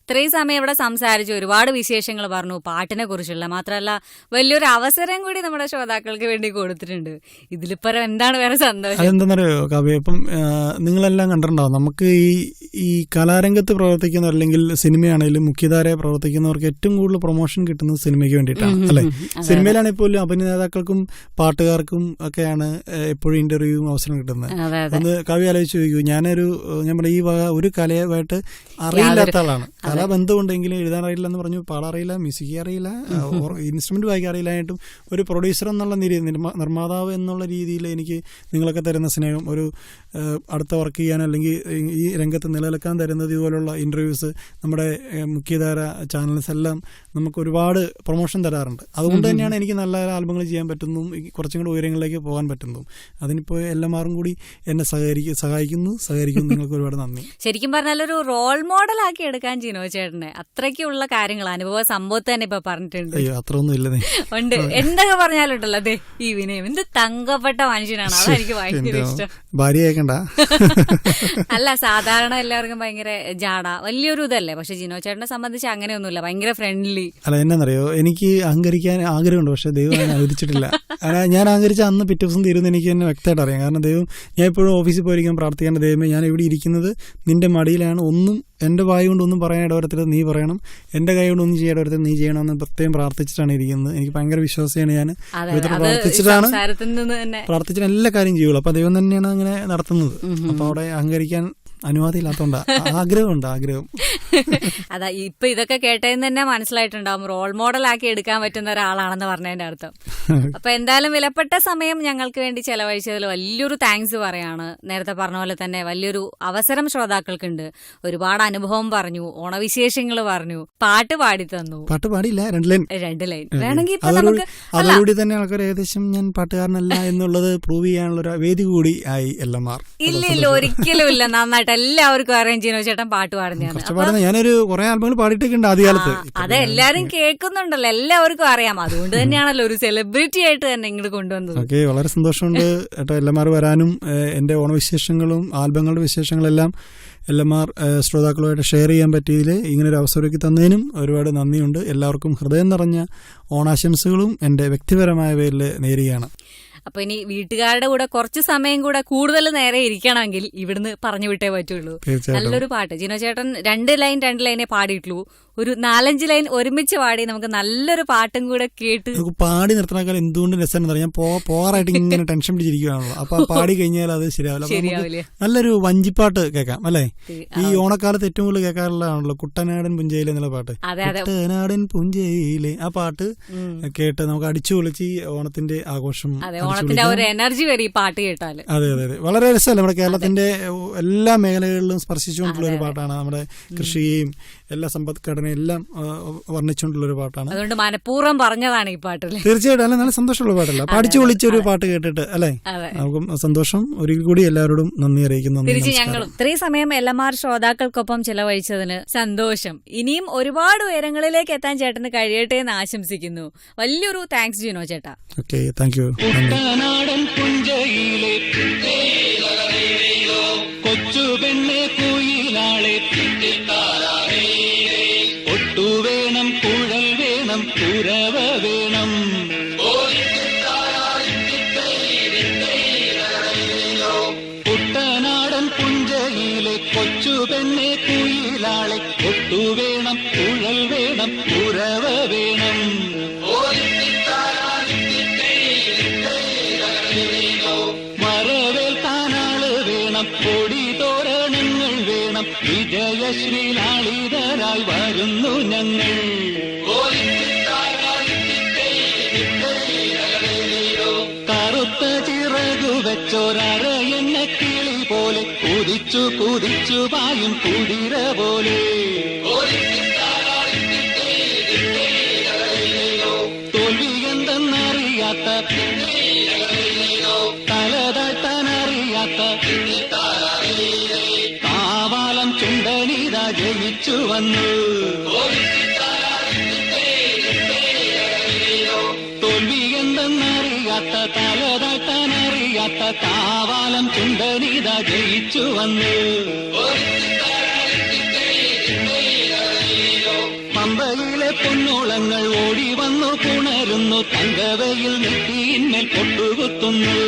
ഇത്രയും സമയം ഇവിടെ സംസാരിച്ചു, ഒരുപാട് വിശേഷങ്ങൾ പറഞ്ഞു പാട്ടിനെ കുറിച്ചുള്ള. മാത്രമല്ല വലിയൊരു അവസരം കൂടി നമ്മുടെ ശ്രോതാക്കൾക്ക് വേണ്ടി കൊടുത്തിട്ടുണ്ട്. ഇതിലിപ്പരം എന്താണ് വേറെ സന്തോഷം? അതെന്താണെന്നറിയോ കാവ്യ, ഇപ്പം നിങ്ങളെല്ലാം കണ്ടിട്ടുണ്ടാവും, നമുക്ക് ഈ കലാരംഗത്ത് പ്രവർത്തിക്കുന്ന അല്ലെങ്കിൽ സിനിമയാണെങ്കിലും മുഖ്യധാരയെ പ്രവർത്തിക്കുന്നവർക്ക് ഏറ്റവും കൂടുതൽ പ്രൊമോഷൻ കിട്ടുന്നത് സിനിമയ്ക്ക് വേണ്ടിയിട്ടാണ്, അല്ലെ? സിനിമയിലാണെങ്കിൽ പോലും അഭിനേതാക്കൾക്കും പാട്ടുകാർക്കും ഒക്കെയാണ് എപ്പോഴും ഇന്റർവ്യൂവും അവസരം കിട്ടുന്നത്. ഒന്ന് കാവ്യ ആലോചിച്ച് ചോദിക്കൂ, ഞാൻ പറഞ്ഞ ഈ ഒരു കലയുമായിട്ട് അറിയില്ലാത്ത ആളാണ്. ബന്ധമുണ്ടെങ്കിലും എഴുതാൻ അറിയില്ല എന്ന് പറഞ്ഞു, പാടാറിയില്ല, മ്യൂസിക് അറിയില്ല, ഇൻസ്ട്രുമെന്റ് വായിക്കാൻ അറിയില്ലായിട്ടും ഒരു പ്രൊഡ്യൂസർ എന്നുള്ള നിർമ്മാതാവ് എന്നുള്ള രീതിയിൽ എനിക്ക് നിങ്ങളൊക്കെ തരുന്ന സ്നേഹം, ഒരു അടുത്ത വർക്ക് ചെയ്യാൻ അല്ലെങ്കിൽ ഈ രംഗത്ത് നിലനിൽക്കാൻ തരുന്നത് ഇതുപോലുള്ള ഇന്റർവ്യൂസ്, നമ്മുടെ മുഖ്യധാര ചാനൽസ് എല്ലാം നമുക്ക് ഒരുപാട് പ്രൊമോഷൻ തരാറുണ്ട്. അതുകൊണ്ട് തന്നെയാണ് എനിക്ക് നല്ല ആൽബങ്ങൾ ചെയ്യാൻ പറ്റുന്നതും കുറച്ചും കൂടി ഉയരങ്ങളിലേക്ക് പോകാൻ പറ്റുന്നതും. അതിനിപ്പോൾ എല്ലാമാരും കൂടി എന്നെ സഹായിക്കുന്നു. നിങ്ങൾക്ക് ഒരുപാട് നന്ദി. ശരിക്കും പറഞ്ഞാൽ ഒരു റോൾ മോഡൽ ആക്കി എടുക്കാൻ ജിനോ ചേട്ടനെ അത്രയ്ക്കുള്ള കാര്യങ്ങൾ അനുഭവ സംഭവത്തെ തന്നെ ഇപ്പൊ പറഞ്ഞിട്ടുണ്ട്. അയ്യോ, അത്രയൊന്നും ഇല്ലതേ. ഉണ്ട്, എന്തൊക്കെ പറഞ്ഞാലുണ്ടല്ലോ അതെ ഈ വിനയം എന്ത് തങ്കപ്പെട്ട മനുഷ്യനാണ്. അതെനിക്ക് ഭയങ്കര ഇഷ്ടം. ഭാര്യ കേൾക്കണ്ട. അല്ല, സാധാരണ എല്ലാവർക്കും ഭയങ്കര ജാട വലിയൊരു ഇതല്ലേ, പക്ഷെ ജിനോ ചേട്ടനെ സംബന്ധിച്ച് അങ്ങനെയൊന്നുമില്ല, ഭയങ്കര ഫ്രണ്ട്ലി. അല്ല, എന്നറിയോ, എനിക്ക് അഹങ്കരിക്കാൻ ആഗ്രഹമുണ്ട്, പക്ഷെ ദൈവം എന്നെ അനുവദിച്ചിട്ടില്ല. ഞാൻ അഹങ്കരിച്ച അന്ന് പിറ്റേ ദിവസം തീരുന്ന എനിക്ക് തന്നെ വ്യക്തമായിട്ട് അറിയാം. കാരണം ദൈവം, ഞാൻ എപ്പോഴും ഓഫീസിൽ പോയിരിക്കാൻ പ്രാർത്ഥിക്കേണ്ട ദൈവമേ, ഞാൻ ഇവിടെ ഇരിക്കുന്നത് നിന്റെ മടിയിലാണ്, ഒന്നും എന്റെ വായ കൊണ്ട് ഒന്നും പറയാൻ ഇടവരത്തില്ല, നീ പറയണം, എന്റെ കൈ കൊണ്ട് ഒന്നും ചെയ്യാൻ ഇടവരത്തില്ല, നീ ചെയ്യണമെന്ന് പ്രത്യേകം പ്രാർത്ഥിച്ചിട്ടാണ് ഇരിക്കുന്നത്. എനിക്ക് ഭയങ്കര വിശ്വാസമാണ്. ഞാൻ പ്രാർത്ഥിച്ചിട്ട് എല്ലാ കാര്യം ചെയ്യുള്ളൂ. അപ്പൊ ദൈവം തന്നെയാണ് അങ്ങനെ നടത്തുന്നത്. അപ്പൊ അവിടെ അഹങ്കരിക്കാൻ അനുവാദമില്ലാത്തോണ്ടാ. ആഗ്രഹമുണ്ട്, ആഗ്രഹം. അതാ ഇപ്പൊ ഇതൊക്കെ കേട്ടതെന്ന് തന്നെ മനസ്സിലായിട്ടുണ്ടാവും റോൾ മോഡൽ ആക്കി എടുക്കാൻ പറ്റുന്ന ഒരാളാണെന്ന് പറഞ്ഞതിന്റെ അർത്ഥം. അപ്പൊ എന്തായാലും വിലപ്പെട്ട സമയം ഞങ്ങൾക്ക് വേണ്ടി ചെലവഴിച്ചതിൽ വലിയൊരു താങ്ക്സ് പറയാണ്. നേരത്തെ പറഞ്ഞ പോലെ തന്നെ വലിയൊരു അവസരം ശ്രോതാക്കൾക്കുണ്ട്. ഒരുപാട് അനുഭവം പറഞ്ഞു, ഓണവിശേഷങ്ങൾ പറഞ്ഞു, പാട്ട് പാടി തന്നു. പാട്ട് പാടിയില്ല, 2 ലൈൻ വേണമെങ്കിൽ അതോടുകൂടി തന്നെ ആൾക്കാർ ഏകദേശം ഞാൻ പാട്ടുകാരനല്ല എന്നുള്ളത് പ്രൂവ് ചെയ്യാനുള്ള ഒരു വേദി കൂടി ആയി എല്ലാം. ഇല്ല, ഒരിക്കലും ഇല്ല. നന്നായിട്ട് എല്ലാവർക്കും അറിയാം ജിനോ ചേട്ടൻ പാട്ട് പാടുന്നതാണ്. ഞാനൊരു കുറെ ആൽബങ്ങൾ പാടിയിട്ടൊക്കെ ഉണ്ട് ആദ്യകാലത്ത്. അതെല്ലാരും കേൾക്കുന്നുണ്ടല്ലോ, എല്ലാവർക്കും അറിയാം. അതുകൊണ്ട് തന്നെയാണല്ലോ ഒരു സെലിബ്രിറ്റി ആയിട്ട് തന്നെ ഇങ്ങോട്ട് കൊണ്ടുവന്നത്. ഓക്കെ, വളരെ സന്തോഷമുണ്ട് കേട്ടോ എല്ലാമാരും വരാനും. എന്റെ ഓണവിശേഷങ്ങളും ആൽബങ്ങളുടെ വിശേഷങ്ങളെല്ലാം എല്ലാമാർ ശ്രോതാക്കളുമായിട്ട് ഷെയർ ചെയ്യാൻ പറ്റിയതിൽ, ഇങ്ങനൊരു അവസരമൊക്കെ തന്നതിനും ഒരുപാട് നന്ദിയുണ്ട്. എല്ലാവർക്കും ഹൃദയം നിറഞ്ഞ ഓണാശംസകളും എന്റെ വ്യക്തിപരമായ പേരിൽ നേരുകയാണ്. അപ്പൊ ഇനി വീട്ടുകാരുടെ കൂടെ കുറച്ച് സമയം കൂടെ കൂടുതൽ നേരെ ഇരിക്കണമെങ്കിൽ ഇവിടുന്ന് പറഞ്ഞു വിട്ടേ പറ്റുള്ളൂ. നല്ലൊരു പാട്ട് ജിനോ ചേട്ടൻ 2 ലൈനേ പാടിയിട്ടുള്ളൂ. ഒരു 4-5 ലൈൻ ഒരുമിച്ച് പാടി നമുക്ക് നല്ലൊരു പാട്ടും കൂടെ കേട്ട് പാടി നിർത്തണേക്കാൾ എന്തുകൊണ്ട് രസമെന്ന് പറയാം. ഞാൻ പോകാറായിട്ട് ഇങ്ങനെ ടെൻഷൻ പിടിച്ചിരിക്കുകയാണല്ലോ. അപ്പൊ പാടി കഴിഞ്ഞാൽ അത് ശരിയാവില്ല. നല്ലൊരു വഞ്ചിപ്പാട്ട് കേൾക്കാം അല്ലേ? ഈ ഓണക്കാലത്ത് ഏറ്റവും കൂടുതൽ കേൾക്കാറുള്ളതാണല്ലോ കുട്ടനാടൻ പുഞ്ചയിലെ എന്നുള്ള പാട്ട്. കുട്ടനാടൻ പുഞ്ചയിലെ ആ പാട്ട് കേട്ട് നമുക്ക് അടിച്ചു പൊളിച്ച് ഈ ഓണത്തിന്റെ ആഘോഷം, ഓണത്തിന്റെ ഒരു എനർജി വരെ ഈ പാട്ട് കേട്ടാല്. അതെ, വളരെ രസമല്ലേ? നമ്മുടെ കേരളത്തിന്റെ എല്ലാ മേഖലകളിലും സ്പർശിച്ചുകൊണ്ടുള്ള ഒരു പാട്ടാണ്. നമ്മുടെ കൃഷിയെയും എല്ലാ സമ്പദ്ഘടനയും എല്ലാം വർണ്ണിച്ചുകൊണ്ടുള്ള ഒരു പാട്ടാണ്. അതുകൊണ്ട് മനഃപൂർവ്വം പറഞ്ഞതാണ് ഈ പാട്ടിൽ. തീർച്ചയായിട്ടും. അല്ലെ, നല്ല സന്തോഷമുള്ള പാട്ടല്ല, പഠിച്ചു വിളിച്ചൊരു പാട്ട് കേട്ടിട്ട് അല്ലെ? നമുക്കും സന്തോഷം. ഒരിക്കൽ കൂടി എല്ലാവരോടും നന്ദി അറിയിക്കുന്നു. തിരിച്ച് ഞങ്ങളും ഇത്രയും സമയം എല്ലാമാർ ശ്രോതാക്കൾക്കൊപ്പം ചെലവഴിച്ചതിന് സന്തോഷം. ഇനിയും ഒരുപാട് ഉയരങ്ങളിലേക്ക് എത്താൻ ചേട്ടന് കഴിയട്ടെ എന്ന് ആശംസിക്കുന്നു. വലിയൊരു താങ്ക്സ് ജിനോ ചേട്ടാ. Okay, thank you. കുട്ടനാടൻ പുഞ്ചയിലെ കൊച്ചു പെണ്ണെ കുയിലാളെ ഒട്ടു വേണം, കുഴൽ വേണം, കുരവ വേണം. കുട്ടനാടൻ പുഞ്ചയിലെ കൊച്ചു പെണ്ണെ കുയിലാളെ ഒട്ടു വേണം, കുഴൽ വേണം, കുരവ വേണം. മറവേൽക്കാനാള് വേണം, കൊടി തോരണങ്ങൾ വേണം. വിജയശ്രീലാളിതരായി വരുന്നു ഞങ്ങൾ. കറുത്ത ചിറകു വെച്ചൊരറയെന്ന കിളി പോലെ കുതിച്ചു കുതിച്ചു പായും കുതിര പോലെ. തോൽവി എന്തെന്നറിയാത്ത, തലതട്ടാനറിയാത്ത കാവാലം ചുണ്ടനിത ജയിച്ചു വന്നു. തോൽവി എന്തെന്നറിയാത്ത, തലതട്ടാനറിയാത്ത കാവാലം ചുണ്ടനിത ജയിച്ചു വന്നു. പമ്പയിലെ പൊന്നോളങ്ങൾ ഓടി വന്നു പുണരുന്നു, തങ്കവയിൽ നെറ്റിയിന്മേൽ പൊട്ടുകുത്തുന്നു.